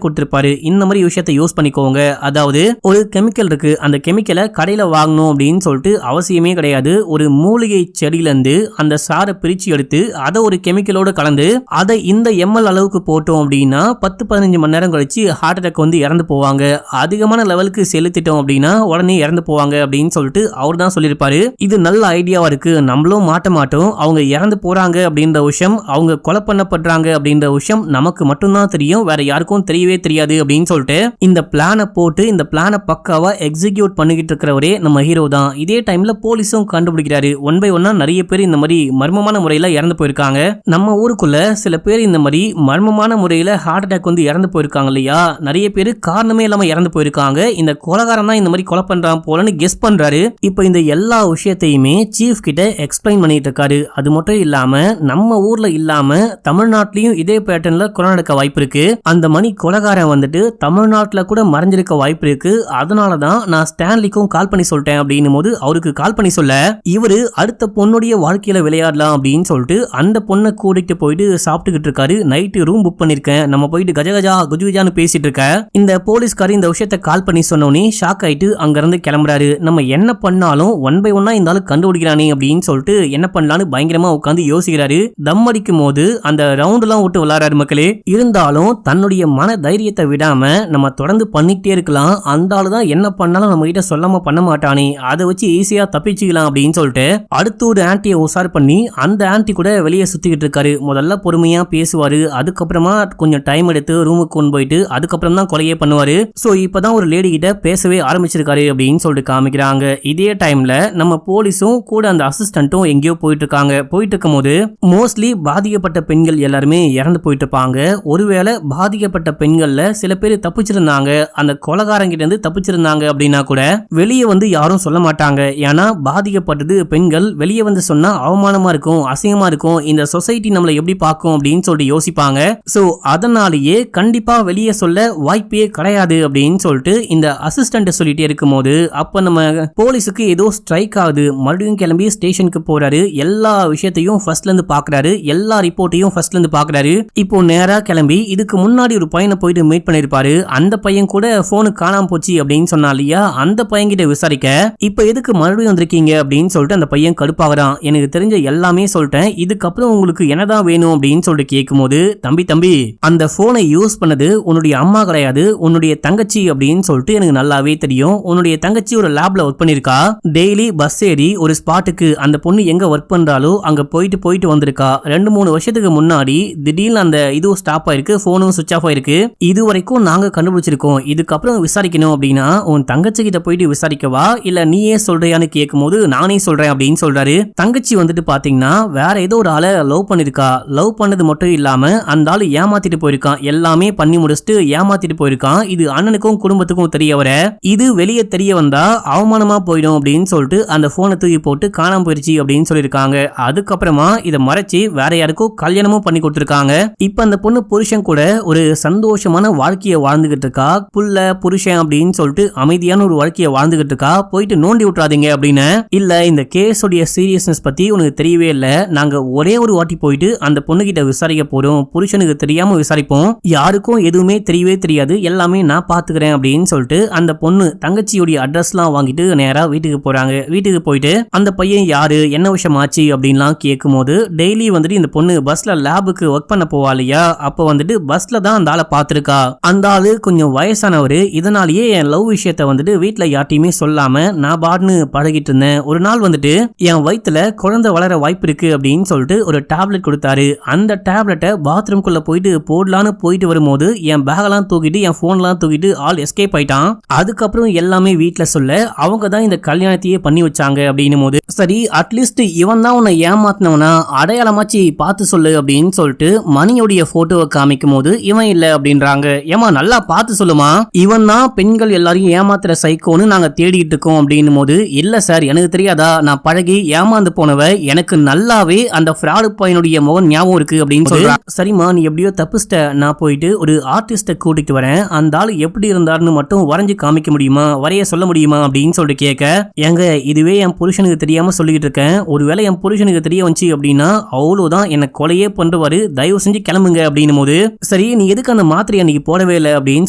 கொடுத்திருப்பாரு. இந்த மாதிரி விஷயத்தை யூஸ் பண்ணிக்கோங்க. அதாவது ஒரு கெமிக்கல் இருக்கு, அந்த கெமிக்கலை கடையில வாங்கணும் அப்படின்னு சொல்லிட்டு அவசியமே கிடையாது. ஒரு மூலிகை செடியில இருந்து அந்த சாரை பிரிச்சு எடுத்து அதை ஒரு கெமிக்கலோட கலந்து அதை இந்த எம்எல் அளவுக்கு போட்டோம் அப்படின்னா 10-15 மணி நேரம் கழிச்சு ஹார்ட் அட்டாக் வந்து இறந்து போவாங்க. அதிகமான லெவலுக்கு செலுத்திட்டோம் அப்படின்னா உடனே இறந்து போவாங்க அப்படின்னு சொல்லிட்டு அவர் தான் சொல்லியிருப்பாரு. இது நல்ல ஐடியாவா இருக்கு, நம்மளும் மாட்ட மாட்டோம். அவங்க இறந்து போறாங்க அப்படின்ற விஷயம், அவங்க கொலை பண்ணப்படுறாங்க அப்படின்ற விஷயம் நமக்கு மட்டும்தான் தெரியும், வேற யாருக்கும் தெரியவே தெரியாது அப்படின்னு சொல்லிட்டு இந்த பிளானை போட்டு இந்த பிளானை பக்காவா எக்ஸிக்யூட் பண்ணிக்கிட்டு இருக்கிறவரே நம்ம ஹீரோ தான். இதே டைம்ல போலீஸும் கண்டுபிடிக்கிறாரு. ஒன் பை ஒன்னா நிறைய பேர் இந்த மாதிரி மர்மமான முறையில இறந்து போயிருக்காங்க. நம்ம ஊருக்குள்ள சில பேர் இந்த மாதிரி மர்மமான முறையில ஹார்ட் அட்டாக் வந்து இறந்து போயிருக்காங்க இல்லையா, நிறைய பேர் காரணமே இல்லாம இறந்து போயிருக்காங்க. இந்த கொலைகாரன் தான் இந்த மாதிரி கொலை பண்றான் போலன்னு கெஸ் பண்றாரு. இப்போ இந்த எல்லா விஷயத்தையுமே சீஃப் கிட்ட எக்ஸ்பிளைன் பண்ணிட்டு இருக்காரு. அது மட்டும் இல்லாம நம்ம ஊர்ல இல்லாம தமிழ்நாட்டிலையும் இதே பேட்டர்ன்ல கொலை நடக்க வாய்ப்பு இருக்கு. அந்த மணி கொலைகாரன் வந்துட்டு தமிழ்நாட்டுல கூட மறைஞ்சிருக்க வாய்ப்பு இருக்கு. அதனாலதான் நான் ஸ்டான்லிக்கும் கால் பண்ணி சொல்லிட்டேன் அப்படின்னும் போது அவருக்கு கால் பண்ணி சொல்ல இவரு அடுத்த பொண்ணுடைய வாழ்க்கையில விளையாடலாம் அப்படின்னு சொல்லிட்டு அந்த பொண்ணை கூட்டிட்டு போயிட்டு சாப்பிட்டுக்கிட்டு இருக்காரு. நைட்டு ரூம் புக் பண்ணிருக்கேன், நம்ம போயிட்டு கஜகஜா குஜுகஜான்னு பேசிட்டு இருக்க இந்த போலீஸ்காரி இந்த விஷயத்த கால் பண்ணி சொன்னோன்னே ஷாக் ஆயிட்டு அங்க இருந்து கிளம்புறாரு. நம்ம என்ன பண்ணாலும் ஒன் பை ஒன்னா இந்த ஆளு கண்டுபிடிக்கிறானே அப்படின்னு சொல்லிட்டு என்ன பண்ணலான்னு பயங்கரமா உட்காந்து யோசிக்கிறாரு. தம் அடிக்கும் போது அந்த ரவுண்ட் எல்லாம் விட்டு விளையாடுறாரு மக்களே. இருந்தாலும் தன்னுடைய மன தைரியத்தை விடாம நம்ம தொடர்ந்து பண்ணிட்டே இருக்கலாம். அந்த ஆளு தான் என்ன பண்ணாலும் நம்ம கிட்ட சொல்லாம பண்ண மாட்டானே, அதை வச்சு ஈஸியா தப்பிச்சுக்கலாம் அப்படின்னு சொல்லிட்டு அடுத்து ஒரு ஆன்டியை உசார் பண்ணி அந்த ஆன்டி கூட வெளியே சுத்திக்கிட்டு இருக்காரு. முதல்ல பொறுமையா பேசுவாரு, அதுக்கப்புறமா கொஞ்சம் டைம் எடுத்து ரூமுக்கு கொண்டு போயிட்டு அதுக்கப்புறம் தான் கொலையே பண்ணுவாரு. சோ இப்பதான் ஒரு லேடி கிட்ட பேசவே ஆரம்பிச்சிருக்காரு அப்படின்னு சொல்லிட்டு காமிக்கிறாங்க. இதே டைம்ல நம்ம போலீஸும் கூட அந்த அசிஸ்டன்ட்டும் எங்கேயோ போயிட்டு இருக்காங்க. போயிட்டு இருக்கும் போது மோஸ்ட்லி பாதிக்கப்பட்ட பெண்கள் எல்லாருமே இறந்து போயிட்டு இருப்பாங்க. ஒருவேளை பாதிக்கப்பட்ட பெண்கள்ல சில பேர் தப்பிச்சிருந்தாங்க, அந்த கொலைகாரங்கிட்ட இருந்து தப்பிச்சிருந்தாங்க அப்படின்னா கூட வெளியே வந்து யாரும் சொல்ல மாட்டாங்க. ஏன்னா பாதிக்கப்பட்டது பெண்கள், வெளியே வந்து சொன்னா அவமானமா இருக்கும், அசிங்கமா இருக்கும், இந்த சொசைட்டி நம்மளை எப்படி பார்க்கும் அப்படின்னு சொல்லிட்டு யோசிப்பாங்க. சோ அதனாலேயே கண்டிப்பா வெளியே சொல்ல வாய்ப்பே கிடையாது அப்படின்னு சொல்லிட்டு இந்த அசிஸ்டன்ட் சொல்லிட்டே இருக்கும் போது அப்ப நம்ம போலீஸுக்கு ஏதோ ஸ்ட்ரைக் ஆகுது. மறுபடியும் கிளம்பி ஸ்டேஷனுக்கு போறாரு. எல்லா விஷயத்தையும் ஃபர்ஸ்ட்ல இருந்து பாக்குறாரு, எல்லா ரிப்போர்ட்டையும் ஃபர்ஸ்ட்ல இருந்து பாக்குறாரு. இப்போ நேரா கிளம்பி இதுக்கு முன்னாடி ஒரு பையனை போயிட்டு மீட் பண்ணிருப்பாரு. அந்த பையன் கூட போனு காணாம போச்சு அப்படின்னு சொன்னா இல்லையா, அந்த பையன் கிட்ட விசாரிக்க இப்ப எதுக்கு மறுபடியும் வந்திருக்கீங்க அப்படின்னு சொல்லிட்டு அந்த பையன் கடுப்பாகிறான். எனக்கு தெரிஞ்ச எல்லாமே சொல்லிட்டேன், இதுக்கப்புறம் உங்களுக்கு என்னதான் வேணும் அப்படின்னு சொல்லிட்டு கேட்கும் போது தம்பி அந்த போனை யூஸ் பண்ணது உன்னுடைய அம்மா கிடையாது, உன்னுடைய தங்கச்சி அப்படின்னு சொல்லிட்டு எனக்கு நல்லாவே தெரியும். உன்னுடைய தங்கச்சி ஒரு லேப்ல ஒர்க் பண்ணிருக்கா, டெய்லி பஸ் ஏறி ஒரு ஸ்பாட்டுக்கு அந்த பொண்ணு எங்க ஒர்க் பண்றாலோ அங்க போயிட்டு வந்திருக்கா. 2-3 வருஷத்துக்கு முன்னாடி திடீர்னு அந்த இதுவும் ஸ்டாப் ஆயிருக்கு, போனும் சுவிட்ச் ஆஃப் ஆயிருக்கு. இது வரைக்கும் நாங்க கண்டுபிடிச்சிருக்கோம், இதுக்கப்புறம் விசாரிக்கணும் அப்படின்னா உன் தங்கச்சி கிட்ட போயிட்டு விசாரிக்கவா இல்ல நீயே சொல்றியான்னு கேட்கும்போது நானே சொல்றேன் அப்படின்னு சொல்றாரு. தங்கச்சி வந்துட்டு பாத்தீங்கன்னா வேற ஏதோ ஒரு ஆளை லவ் பண்ணிருக்கா. லவ் பண்ணது மட்டும் இல்லாம அந்த ஆளு ஏமாத்திட்டு போயிருக்கான். எல்லாமே பண்ணி முடிச்சுட்டு ஏமாத்திட்டு போயிருக்கான். இது அண்ணனுக்கும் குடும்பத்துக்கும் தெரிய வர இது வெளியே தெரிய வந்தா அவமானமா போயிடும் அப்படின்னு சொல்லிட்டு அந்த போனை தூக்கி போட்டு காணாம போயிருச்சு அப்படின்னு சொல்லியிருக்காங்க. அதுக்கப்புறமா இதை மறைச்சு வேற யாருக்கும் கல்யாணமும் பண்ணி கொடுத்திருக்காங்க. இப்ப அந்த பொண்ணு புருஷன் கூட ஒரு சந்தோஷமான வாழ்க்கையை வாழ்ந்துகிட்டு இருக்கா. புள்ள புருஷன் அப்படின்னு சொல்லிட்டு அமைதியான ஒரு வாழ்க்கையை வாழ்ந்துகிட்டு இருக்கா. போயிட்டு நோண்டி விட்டுறாதீங்க அப்படின்னு. இல்ல இந்த கேஸோடைய சீரியஸ்னஸ் பத்தி உனக்கு தெரியவே இல்ல, நாங்க ஒரே ஒரு வாட்டி போயிட்டு அந்த பொண்ணு கிட்ட விசாரிக்க போறோம், புருஷனுக்கு தெரியாம விசாரிப்போம், யாருக்கும் எதுவுமே தெரியவே தெரியாது, எல்லாமே நான் பாத்துக்கிறேன் அப்படின்னு சொல்லிட்டு அந்த பொண்ணு தங்கச்சியுடைய அட்ரஸ் எல்லாம் வாங்கிட்டு நேரா வீட்டுக்கு போறாங்க. வீட்டுக்கு போயிட்டு அந்த பையன் யாரு என்ன விஷயம் ஆச்சு அப்படின்லாம் கேட்கும் போது டெய்லி வந்துட்டு இந்த பொண்ணு பஸ்ல லேபுக்கு ஒர்க் பண்ண போவா இல்லையா, அப்ப வந்துட்டு பஸ்ல தான் அந்த ஆளை பாத்துருக்கா. அந்த ஆளு கொஞ்சம் வயசானவரு, இதனாலேயே என் லவ் விஷயத்த வந்துட்டு வீட்டுல யார்ட்டையுமே சொல்லாம நான் பாட்னு பழகிட்டு இருந்தேன். ஒரு நாள் வந்துட்டு என் வயித்துல குழந்தை வளர வாய்ப்பு இருக்கு அப்படின்னு சொல்லிட்டு ஒரு டேப்லெட் கொடுத்தாரு. அந்த டேப்லெட்டை பாத்ரூம்குள்ள போயிட்டு போடலான்னு போயிட்டு வரும்போது என் பேகெல்லாம் தூக்கிட்டு என் போன்லாம் தூக்கிட்டு ஆள் எஸ்கேப் ஆயிட்டான். அதுக்கப்புறம் எல்லாமே வீட்டுல சொல்ல அவங்க தான் இந்த கல்யாணத்தையே பண்ணி வச்சாங்க அப்படின்னும் போது சரி அட்லீஸ்ட் இவன் தான் உன்னை ஏமாத்தினவனா அடையாளமாச்சு பார்த்து சொல்லு அப்படின்னு சொல்லிட்டு மணியோடைய போட்டோவை காமிக்கும் போது இவன் இல்ல அப்படின்றாங்க. ஏமா நல்லா பார்த்து சொல்லுமா, இவன் தான் பெண்கள் எல்லாரையும் ஏமாத்துற சைக்கோன்னு நாங்க தேடிட்டு இருக்கோம் அப்படின்னும் போது இல்ல சார் எனக்கு தெரியாதா, நான் பழகி ஏமாந்து போனவ, எனக்கு நல்லாவே அந்த ஃப்ராடு பையனுடைய முகம் ஞாபகம் இருக்கு அப்படின்னு சொல்றான். சரிம்மா நீ எப்படியோ தப்பிச்சிட்ட, நான் போயிட்டு ஒரு ஆர்டிஸ்ட கூட்டிட்டு வரேன், அந்த ஆள் எப்படி இருந்தாருன்னு மட்டும் வரைஞ்சு காமிக்க முடியுமா, வரைய சொல்ல முடியுமா அப்படின்னு சொல்லிட்டு கேட்க, ஏங்க இதுவே என் புருஷனுக்கு தெரியாம சொல்லிட்டு இருக்கேன், ஒருவேளை என் புருஷனுக்கு தெரிய வந்துச்சு அப்படின்னா அவ்வளவுதான், என்ன கொலையே பண்ணுவாரு, தயவு செஞ்சு கிளம்புங்க அப்படின்னும் போது சரி நீ எதுக்கு அந்த மாத்திரை அன்னைக்கு போடவே இல்லை அப்படின்னு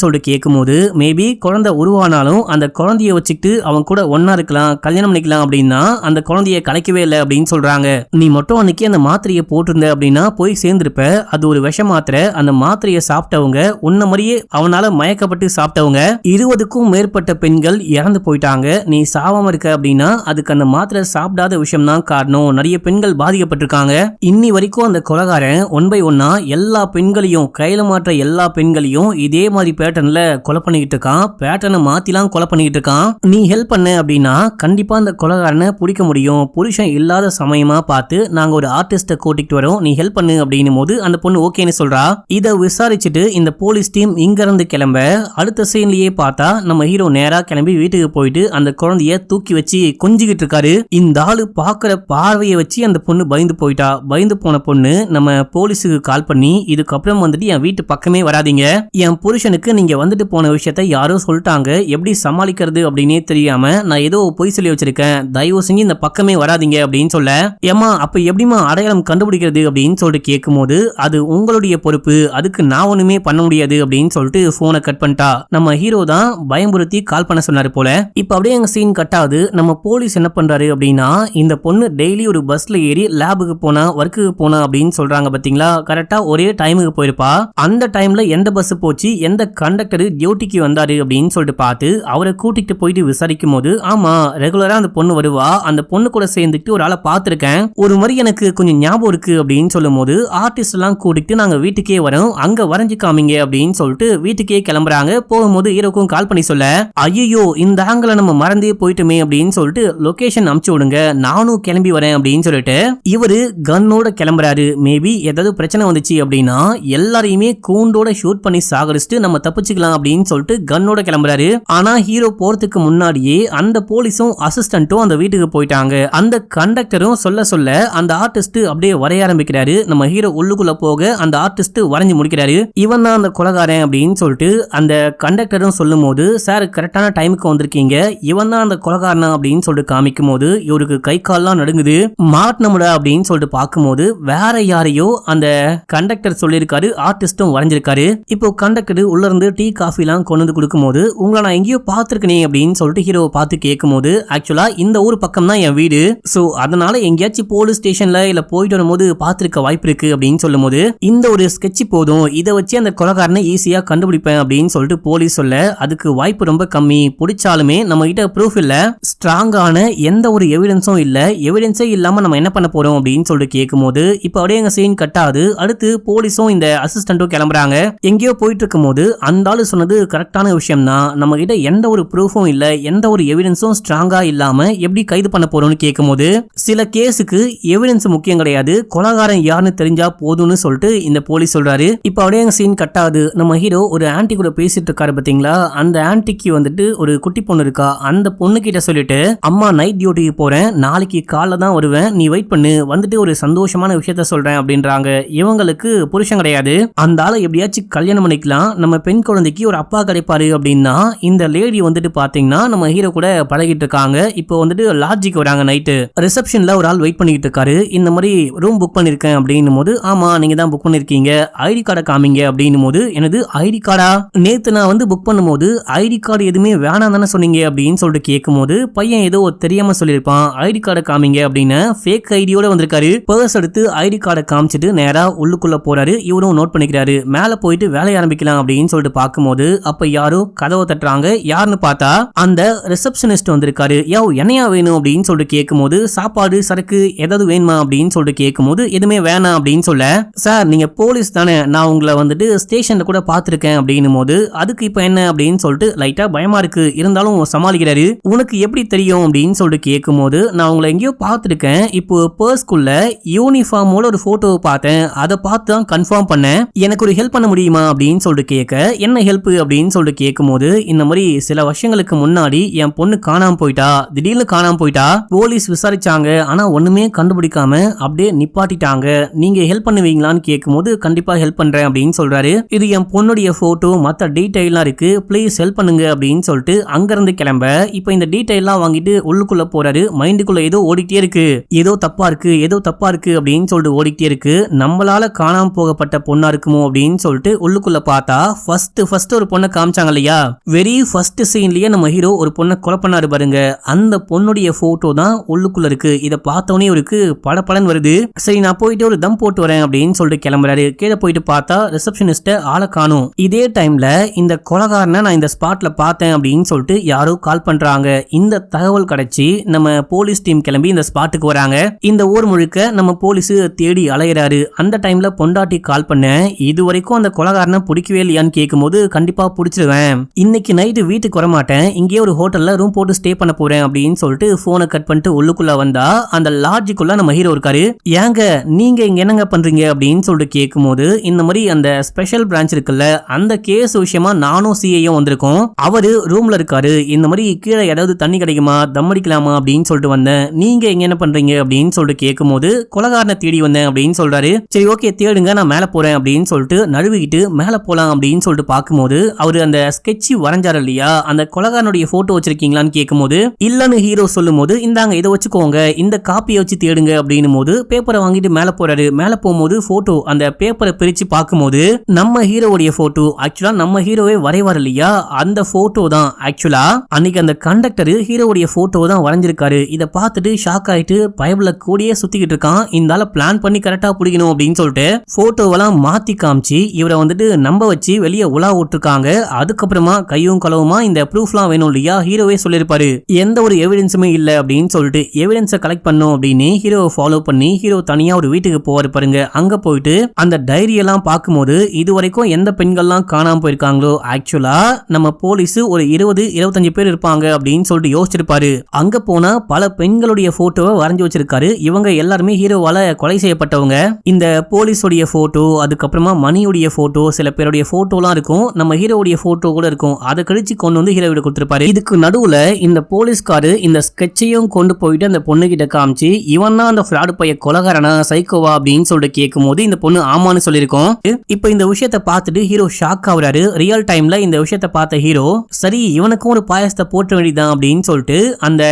சொல்லிட்டு கேட்கும் போது மேபி குழந்தை உருவானாலும் அந்த குழந்தைய வச்சுக்கிட்டு அவன் கூட ஒன்னா இருக்கலாம், கல்யாணம் பண்ணிக்கலாம் அப்படின்னா அந்த குழந்தைய கலைக்கவே இல்லை அப்படின்னு சொல்றாங்க. நீ மட்டும் அன்னைக்கு அந்த மாத்திரையை போட்டிருந்த அப்படின்னா போய் சேர்ந்திருப்ப, அது ஒரு விஷ மாத்திரை, அந்த மாத்திரையை சாப்பிட்டவங்க உன்ன மாதிரியே அவனால மயக்கப்பட்டு சாப்பிட்டவங்க 20க்கும் மேற்பட்ட பெண்கள் இறந்து போயிட்டாங்க. நீ சாவாம இருக்க அப்படின்னா அதுக்கு அந்த மாத்திரை சாப்பிடாத விஷயம் தான் காரணம், நிறைய பெண்கள் பாதிக்கப்பட்டிருக்காங்க. இன்னி வரைக்கும் அந்த கொலைகாரன் ஒன் பை ஒன்னா எல்லா பெண்களையும் கையில மாற்ற எல்லா பெண்களையும் இதே மாதிரி பேட்டர்ன்ல கொலை பண்ணிக்கிட்டு இருக்கான், பேட்டர்னை மாத்திலாம் கொலை பண்ணிக்கிட்டு இருக்கான். நீ ஹெல்ப் பண்ண அப்படின்னா கண்டிப்பா அந்த கொலைகாரனை பிடிக்க முடியும், புருஷன் இல்லாத சமயமா பார்த்து நாங்க ஒரு ஆர்டிஸ்ட கூட்டிட்டு வரோம், நீ ஹெல்ப் பண்ணு அப்படின்னும் போது அந்த பொண்ணு ஓகேன்னு சொல்றா. இதை விசாரிச்சுட்டு இந்த போலீஸ் டீம் இங்க இருந்து கிளம்ப அடுத்த சீன்லயே பார்த்தா நம்ம ஹீரோ நேரா கிளம்பி வீட்டுக்கு போயிட்டு அந்த குழந்தைய தூக்கி வச்சு கொஞ்சிக்கிட்டு இருக்காரு. இந்த ஆளு பாக்குற பார்வையை வச்சு அந்த பொண்ணு பயந்து போயிட்டா. பயந்து போன பொண்ணு நம்ம போலீஸுக்கு கால் பண்ணி இதுக்கப்புறம் வந்துட்டு என் வீட்டு பக்கமே வராதீங்க, என் புருஷனுக்கு நீங்க வந்துட்டு போன விஷயத்த யாரோ சொல்லிட்டாங்க, எப்படி சமாளிக்கிறது அப்படின்னே தெரியாம நான் ஏதோ பொய் சொல்லி வச்சிருக்கேன், தயவு செஞ்சு இந்த பக்கமே வராதீங்க அப்படின்னு சொல்ல, ஏமா அப்ப எப்படிமா அடையாளம் கண்டுபிடிக்கிறது அப்படின்னு சொல்லிட்டு கேட்கும் போது அது உங்களுடைய பொறுப்பு, அதுக்கு நான் ஒண்ணுமே பண்ண முடியாது அப்படின்னு சொல்லிட்டு போனை கட் பண்ணிட்டா. நம்ம ஹீரோ தான் பயமுறுத்தி கால் பண்ண சொன்னாரு போல. இப்ப அப்படியே எங்க சீன் கட் ஆகுது. நம்ம போலீஸ் என்ன பண்றாரு அப்படின்னா இந்த பொண்ணு டெய்லி ஒரு பஸ்ல ஏறி லேபுக்கு போனா ஒர்க்குக்கு போனா அப்படின்னு சொல்றாங்க பாத்தீங்களா, கரெக்டா ஒரே டைமுக்கு போயிருப்பா. அந்த டைம்ல எந்த பஸ் போச்சு, எந்த கண்டக்டர் டியூட்டிக்கு வந்தாரு அப்படின்னு சொல்லிட்டு பார்த்து அவரை கூட்டிட்டு போயிட்டு விசாரிக்கும் போது ஆமா ரெகுலரா அந்த பொண்ணு வருவா, அந்த பொண்ணு கூட சேர்ந்துட்டு ஒரு ஆளை பார்த்திருக்கேன், ஒரு மாதிரி எனக்கு கொஞ்சம் ஞாபகம் இருக்கு அப்படின்னு சொல்லும் போது ஆர்டிஸ்ட் எல்லாம் கூட்டிட்டு நாங்க வீட்டுக்கே வரோம், அங்க வரைஞ்சு காமிங்க அப்படின்னு சொல்லிட்டு வீட்டுக்கே கிளம்புறாங்க. போகும்போது ஹீரோக்கும் கால் பண்ணி சொல்ல, ஐயோ இந்த ஆங்கில நம்ம மறந்தே போயிட்டுமே அப்படின்னு சொல்லிட்டு லொகேஷன் அனுப்பிச்சு விடுங்க, நானும் கிளம்பி வரேன் அப்படின்னு சொல்லிட்டு இவரு கன்னோட கிளம்புறாரு. மேபி ஏதாவது பிரச்சனை வந்துச்சு அப்படின்னா எல்லாரையுமே கூண்டோட ஷூட் பண்ணி சாகரிச்சுட்டு நம்ம தப்பிச்சுக்கலாம் அப்படின்னு சொல்லிட்டு கன்னோட கிளம்புறாரு. ஆனா ஹீரோ போறதுக்கு முன்னாடியே அந்த போலீஸும் அசிஸ்டன்ட்டும் அந்த வீட்டுக்கு போயிட்டாங்க. அந்த கண்டக்டரும் சொல்ல சொல்ல அந்த ஆர்டிஸ்ட் அப்படியே வரைய ஆரம்பிக்கிறாரு. நம்ம ஹீரோ உள்ளுக்குள்ள போக அந்த ஆர்டிஸ்ட் வரைஞ்சு முடிக்கிறாரு. இவன் தான் அந்த கொலைகாரன் அப்படின்னு சொல்லிட்டு அந்த கண்டக்டரும் சொல்லும் போது சார் கரெக்டான டைமுக்கு வந்திருக்கீங்க, இவன் தான் அந்த கொலைகாரனா அப்படின்னு சொல்லிட்டு காமிக்கும் போது இவருக்கு கை கால்லாம் நடுங்குது. மாட்டினமுடா அப்படின்னு சொல்லிட்டு பார்க்கும்போது வேற யாரையோ அந்த கண்டக்டர் சொல்லியிருக்காரு, ஆர்டிஸ்டும் வரைஞ்சிருக்காரு. இப்போ கண்டக்டர் உள்ள இருந்து டீ காஃபி எல்லாம் கொண்டு வந்து கொடுக்கும் போது உங்களை நான் எங்கேயோ பார்த்திருக்கனே அப்படின்னு சொல்லிட்டு ஹீரோவை பார்த்து கேட்கும் போது ஆக்சுவலா இந்த ஊர் பக்கம் தான் என் வீடு, சோ அதனால எங்கேயாச்சும் போலீஸ் ஸ்டேஷன்ல இல்ல போயிட்டு வரும்போது பார்த்திருக்க வாய்ப்பு இருக்கு அப்படின்னு சொல்லும் போது இந்த ஒரு ஸ்கெட்ச் போதும், இதை வச்சு அந்த கொலைகாரனை ஈஸியா கண்டுபிடிப்பேன் அப்படின்னு சொல்லிட்டு போலீஸ் சொல்ல அதுக்கு வாய்ப்பு ரொம்ப கம்மி, பிடிச்சாலுமே நம்ம கிட்ட ப்ரூஃப் இல்ல, ஸ்ட்ராங்கான எந்த ஒரு எவிடன்ஸும் இல்ல, எவிடன்ஸே இல்லாம நம்ம என்ன பண்ண போறோம் அப்படின்னு சொல்லிட்டு கேட்கும்போது இப்போ அப்படியே எங்க சீன் கட் ஆகுது. அடுத்து போலீஸும் இந்த அசிஸ்டன்ட்டும் கிளம்புறாங்க. எங்கேயோ போயிட்டு இருக்கும் போது அந்த ஆளு சொன்னது கரெக்டான விஷயம் தான், நம்ம கிட்ட எந்த ஒரு ப்ரூஃபும் இல்ல, எந்த ஒரு எவிடன்ஸும் ஸ்ட்ராங்கா இல்லாம எப்படி கைது பண்ண போறோம்னு கேட்கும்போது சில கேஸுக்கு எவிடன்ஸ் முக்கியம் கிடையாது, கொலைகாரன் யாருன்னு தெரிஞ்சா போதும்னு சொல்லிட்டு இந்த போலீஸ் சொல்றாரு. இப்ப அப்படியே சீன் கட் ஆகுது. நம்ம ஹீரோ ஒரு ஆன்டி கூட பேசிட்டு இருக்காரு பாத்தீங்களா, அந்த ஆன்டிக்கு வந்துட்டு ஒரு குட்டி பொண்ணு இருக்கா. அந்த பொண்ணு கிட்ட சொல்லிட்டு அம்மா நைட் டியூட்டிக்கு போறேன், நாளைக்கு காலைல தான் வருவேன், நீ வெயிட் பண்ணு, வந்துட்டு ஒரு சந்தோஷமான விஷயத்த சொல்றேன் அப்படின்றாங்க. இவங்களுக்கு புருஷன் கிடையாது, அந்த ஆளை எப்படியாச்சும் கல்யாணம் பண்ணிக்கலாம், நம்ம பெண் குழந்தைக்கு ஒரு அப்பா கிடைப்பாரு அப்படின்னா இந்த லேடி வந்துட்டு பாத்தீங்கன்னா நம்ம ஹீரோ கூட பழகிட்டு இருக்காங்க. இப்போ வந்துட்டு லாட்ஜிக்கு வராங்க. நைட்டு ரிசப்ஷன்ல ஒரு ஆள் வெயிட் பண்ணிட்டு இருக்காரு. இந்த மாதிரி ரூம் புக் பண்ணிருக்கேன் அப்படின்னும் போது ஆமா நீங்க தான் புக் பண்ணிருக்கீங்க, ஐடி கார்டை காமிங்க அப்படின்னும் போது எனது ஐடி கார்டா, நேத்து நான் வந்து புக் பண்ணும்போது ஐடி கார்டு எதுவுமே வேணாம் தானே சொன்னீங்க அப்படின்னு சொல்லிட்டு கேட்கும்போது பையன் ஏதோ தெரியாம சொல்லியிருப்பான், ஐடி கார்டை காமிங்க அப்படின்னு ஃபேக் ஐடியோட வந்திருக்காரு. பர்ஸ் எடுத்து ஐடி கார்டை காமிச்சிட்டு நேரா உள்ளுக்குள்ள போறாரு. இவரும் நோட் பண்ணிக்கிறாரு. மேல போயிட்டு வேலைய ஆரம்பிக்கலாம் அப்படின்னு சொல்லிட்டு பார்க்கும்போது அப்ப யாரோ கதவை தட்டுறாங்க. யாருன்னு பார்த்தா அந்த ரிசப்ஷனிஸ்ட் வந்திருக்காரு. யோ என்னையா வேணும் அப்படின்னு சொல்லிட்டு கேட்கும்போது சாப்பாடு சரக்கு ஏதாவது வேணுமா அப்படின்னு சொல்லிட்டு கேட்கும்போது எதுவுமே வேணாம் அப்படின்னு சொல்ல, சார் நீங்க போலீஸ் தானே, நான் உங்களை வந்துட்டு ஸ்டேஷன்ல கூட பார்த்திருக்கேன் அப்படின்னும் போது அதுக்கு இப்ப என்ன அப்படின்னு சொல்லிட்டு லைட்டா பயமா இருக்கு, இருந்தாலும் சமாளிக்கிறாரு. உனக்கு எப்படி தெரியும் அப்படின்னு சொல்லிட்டு கேட்கும்போது நான் உங்களை எங்கேயோ பார்த்திருக்கேன், இப்போ பர்ஸ்குள்ள யூனிஃபார்மோட ஒரு போட்டோவை பார்த்தேன், அதை பார்த்து தான் கன்ஃபார்ம் பண்ணேன், எனக்கு ஒரு ஹெல்ப் பண்ண முடியுமா அப்படின்னு சொல்லிட்டு கேட்க, என்ன ஹெல்ப் அப்படின்னு சொல்லிட்டு கேட்கும்போது இந்த மாதிரி சில வருஷங்களுக்கு முன்னாடி என் பொண்ணு காணாம போயிட்டா, திடீர்னு காணாம போயிட்டா, போலீஸ் விசாரிச்சாங்க ஆனா ஒண்ணுமே கண்டுபிடிக்காம அப்படியே நிப்பாட்டிட்டாங்க, நீங்க ஹெல்ப் பண்ணுவீங்களான்னு கேட்கும்போது கண்டிப்பா ஹெல்ப் பண்றேன் அப்படின்னு சொல்றாரு. இது என் பொண்ணுடைய போட்டோ, மத்த டீடைல்லாம் இருக்கு, ப்ளீஸ் ஹெல்ப் பண்ணுங்க அப்படின்னு சொல்லிட்டு அங்கிருந்து கிளம்ப இப்போ இந்த டீடைல்லாம் வாங்கிட்டு உள்ளுக்குள்ள போறாரு. மைண்டுக்குள்ள ஏதோ ஓடிட்டே இருக்கு, ஏதோ தப்பா இருக்கு, ஏதோ தப்பா இருக்கு அப்படின்னு சொல்லிட்டு ஓடிட்டே இருக்கு. நம்மளால காணாம போகப்பட்ட பொண்ணா இருக்குமோ அப்படின்னு சொல்லிட்டு உள்ளுக்குள்ள பார்த்தா ஃபர்ஸ்ட் ஒரு பொண்ணை காமிச்சாங்க இல்லையா, வெரி ஃபர்ஸ்ட் சீன்லயே நம்ம ஹீரோ ஒரு பொண்ணை கொலை பண்ணாரு பாருங்க, அந்த பொண்ணுடைய போட்டோ தான் உள்ளுக்குள்ள இருக்கு. இதை பார்த்தோன்னே இவருக்கு படபடன்னு வருது. சரி நான் போயிட்டு ஒரு தம் போட்டு வரேன் அப்படின்னு சொல்லிட்டு கிளம்புறாரு. கீழே போயிட்டு பார்த்தா ரிசப்ஷனிஸ்ட ஆளை காணும். இதே டைம்ல இந்த கொலைகாரனை நான் இந்த ஸ்பாட்ல பார்த்தேன் அப்படின்னு சொல்லிட்டு யாரோ கால் பண்றாங்க. இந்த தகவல் கிடைச்சி நம்ம போலீஸ் டீம் கிளம்பி இந்த ஸ்பாட்டுக்கு வராங்க. இந்த ஊர் முழுக்க நம்ம போலீஸ் தேடி அலையிறாரு. அந்த டைம்ல பொண்டாட்டி கால் பண்ண, இது வரைக்கும் அந்த கொலைகாரனை பிடிக்கவே இல்லையான்னு கேட்கும்போது கண்டிப்பா பிடிச்சிருவேன், இன்னைக்கு நைட்டு வீட்டுக்கு வர மாட்டேன், இங்கே ஒரு ஹோட்டல்ல ரூம் போட்டு ஸ்டே பண்ண போறேன் அப்படின்னு சொல்லிட்டு போனை கட் பண்ணிட்டு உள்ளுக்குள்ள வந்தா அந்த லாட்ஜுக்குள்ள நம்ம ஹீரோ இருக்காரு. ஏங்க நீங்க இங்க என்னங்க பண்றீங்க அப்படின்னு சொல்லிட்டு கேட்கும்போது இந்த மாதிரி அந்த ஸ்பெஷல் பிரான்ச் இருக்குல்ல, அந்த கேஸ் விஷயமா நானும் சிஐயும் வந்திருக்கோம், அவரு ரூம்ல இருக்காரு, இந்த மாதிரி கீழே ஏதாவது தண்ணி கிடைக்குமா, தம் அடிக்கலாமா அப்படின்னு சொல்லிட்டு வந்தேன், நீங்க இங்க என்ன பண்றீங்க அப்படின்னு சொல்லிட்டு கேட்கும்போது கொலைகாரனை தேடி வந்தேன் அப்படின்னு சொல்றாரு. சரி ஓகே தேடுங்க நான் மேல போறேன் அப்படின்னு சொல்லிட்டு நழுவிக்கிட்டு மேல போலாம் அப்படின்னு சொல்லிட்டு பார்க்கும்போது அவரு அந்த ஸ்கெட்ச் வரைஞ்சாரு இல்லையா, அந்த கொலைகாரனுடைய போட்டோ வச்சிருக்கீங்களான்னு கேட்கும்போது இல்லன்னு ஹீரோ சொல்லும் போது இந்தாங்க இதை வச்சுக்கோங்க, இந்த காப்பியை வச்சு தேடுங்க அப்படின்னும் போது பேப்பரை வாங்கிட்டு மேல போறாரு. மேல போகும்போது போட்டோ அந்த பேப்பரை பிரிச்சு பார்க்கும்போது நம்ம ஹீரோவுடைய போட்டோ, ஆக்சுவலா நம்ம ஹீரோவே வரைவார் இல்லையா, அந்த போட்டோ தான் ஆக்சுவலா அன்னைக்கு அந்த கண்டக்டர் ஹீரோவுடைய போட்டோ தான் வரைஞ்சிருக்காரு. இதை பார்த்துட்டு ஷாக் ஆயிட்டு பயபுல கூடியே சுத்திக்கிட்டு இருக்கான். இந்தால பிளான் பண்ணி கரெக்டா பிடிக்கணும் அப்படின்னு சொல்லிட்டு போட்டோவெல்லாம் மாத்தி காமிச்சு இவரை வந்துட்டு நம்ப வச்சு வெளியே உலா விட்டுருக்காங்க. அதுக்கப்புறமா கையும் களவுமா இந்த ப்ரூஃப்லாம் வேணும் இல்லையா, ஹீரோவே சொல்லியிருப்பாரு எந்த ஒரு எவிடன்ஸுமே இல்ல அப்படின்னு சொல்லிட்டு எவிடன்ஸை கலெக்ட் பண்ணும் அப்படின்னு ஹீரோவை ஃபாலோ பண்ணி ஹீரோ தனியா ஒரு வீட்டுக்கு போவாரு பாருங்க. அங்க போயிட்டு அந்த டைரி எல்லாம் பார்க்கும்போது இது வரைக்கும் எந்த பெண்கள்லாம் காணாம போயிருக்காங்களோ, ஆக்சுவலா நம்ம போலீஸ் ஒரு 20-25 பேர் இருப்பாங்க அப்படின்னு சொல்லிட்டு யோசிச்சிருப்பாரு. அங்க போனா பல பெண்களுடைய போட்டோவை வரைஞ்சு வச்சிருக்காரு. இவங்க எல்லாருமே ஹீரோவால கொலை செய்யப்பட்டவங்க. இந்த போலீஸோடைய போட்டோ, அதுக்கப்புறமா மணியுடைய போட்டோ, சில பேருடைய போட்டோலாம் இருக்கும், நம்ம ஹீரோவுடைய போட்டோ கூட இருக்கும். அதை கழிச்சு கொண்டு வந்து ஹீரோவிட கொடுத்திருப்பாரு. இதுக்கு நடுவுல இந்த போலீஸ்காரு இந்த ஸ்கெட்சையும் கொண்டு போயிட்டு அந்த பொண்ணு கிட்ட காமிச்சு இவன் தான் அந்த ஃப்ராடு பைய கொலைகாரனா சைக்கோவா அப்படின்னு சொல்லிட்டு கேட்கும் போது இந்த பொண்ணு ஆமான்னு சொல்லியிருக்கோம். இப்ப இந்த விஷயத்தை பார்த்துட்டு ஹீரோ ஷாக் ஆகுறாரு. ரியல் டைம்ல இந்த விஷயத்தை பார்த்த ஹீரோ சரி இவனுக்கும் ஒரு பாயசத்தை போட்ட வேண்டியதான் அப்படின்னு சொல்லிட்டு அந்த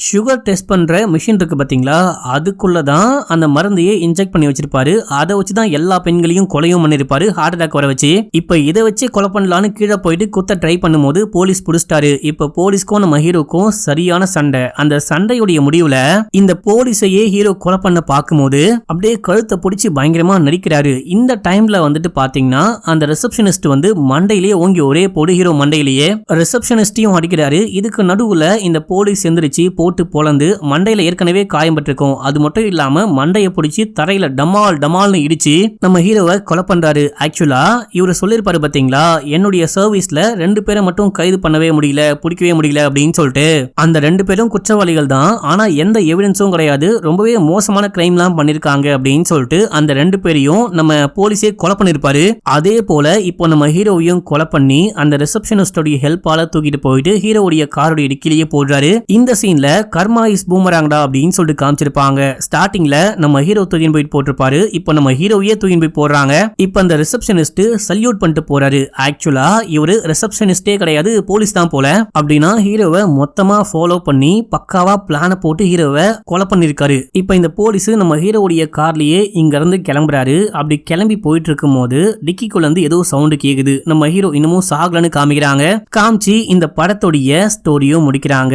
சுகர் டெஸ்ட் பண்ற மிஷின் இருக்கு பாத்தீங்களா, அதுக்குள்ளதான் அந்த மருந்தையே இன்ஜெக்ட் பண்ணி வச்சிருப்பாரு. அதை வச்சுதான் எல்லா பெண்களையும் கொலையும் பண்ணிருப்பாரு, ஹார்ட் அட்டாக் வர வச்சு. இப்ப இதை வச்சு கொலை பண்ணலான்னு கீழே போயிட்டு குத்த ட்ரை பண்ணும்போது போலீஸ் புடிச்சிட்டாரு. இப்ப போலீஸ்க்கும் நம்ம ஹீரோக்கும் சரியான சண்டை. அந்த சண்டையுடைய முடிவுல இந்த போலீஸையே ஹீரோ கொலை பண்ண பார்க்கும்போது அப்படியே கழுத்தை பிடிச்சி பயங்கரமா நடிக்கிறாரு. இந்த டைம்ல வந்துட்டு பாத்தீங்கன்னா அந்த ரிசப்ஷனிஸ்ட் வந்து மண்டையிலேயே ஓங்கி ஒரே போடு ஹீரோ மண்டையிலேயே ரிசப்ஷனிஸ்டையும் அடிக்கிறாரு. இதுக்கு நடுவுல இந்த போலீஸ் எந்திரிச்சு போட்டு பொளந்து மண்டையில ஏற்கனவே காயம் பட்டிருக்கும். அது மட்டும் இல்லாம மண்டையை பிடிச்சி தரையில டமால் டமால்னு இடிச்சு நம்ம ஹீரோவை கொலை பண்றாரு. ஆக்சுவலா இவரு சொல்லிருப்பாரு பாத்தீங்களா, பாத்தீங்களா, என்னுடைய சர்வீஸ்ல 2 பேரை மட்டும் கைது பண்ணவே முடியல, பிடிக்கவே முடியல அப்படின்னு சொல்லிட்டு அந்த 2 பேரும் குற்றவாளிகள் தான், ஆனா எந்த எவிடன்ஸும் கிடையாது, ரொம்பவே மோசமான கிரைம்லாம் பண்ணிருக்காங்க அப்படின்னு சொல்லிட்டு அந்த 2 பேரையும் நம்ம போலீஸே கொலை பண்ணிருப்பாரு. அதே போல இப்போ நம்ம ஹீரோவையும் கொலை பண்ணி அந்த ரிசப்ஷனிஸ்டோட ஹெல்ப்பால தூக்கிட்டு போயிட்டு ஹீரோவுடைய காரோட டிக்கிலேயே போடுறாரு. இந்த சீன்ல கர்மா இஸ் பூமராங்டா அப்படின்னு சொல்லிட்டு காமிச்சிருப்பாங்க. ஸ்டார்டிங்ல நம்ம ஹீரோ தூக்கின்னு போயிட்டு போட்டிருப்பாரு, இப்போ நம்ம ஹீரோவையே தூக்கின்னு போய் போடுறாங்க. இப்போ அந்த ரிசப்ஷனிஸ்ட் சல்யூட் பண்ணிட்டு போறாரு. ஆக்சுவலா இவரு ரிசப்ஷனிஸ்டே கிடையாது, போலீஸ் தான் போல. அப்படின்னா ஹீரோவை மொத்தமா ஃபாலோ பண்ணி பக்காவா பிளான போட்டு ஹீரோவை கொலை பண்ணிருக்காரு. இப்போ இந்த போலீஸ் நம்ம ஹீரோவுடைய கார்லயே இங்க இருந்து கிளம்புறாரு. அப்படி கிளம்பி போயிட்டு இருக்கும் போது டிக்கிக்குள்ள இருந்து ஏதோ சவுண்ட் கேக்குது. நம்ம ஹீரோ இன்னமும் சாகலன்னு காமிக்கிறாங்க. காமிச்சு இந்த படத்துடைய ஸ்டோரியும் முடிக்கிறாங்க.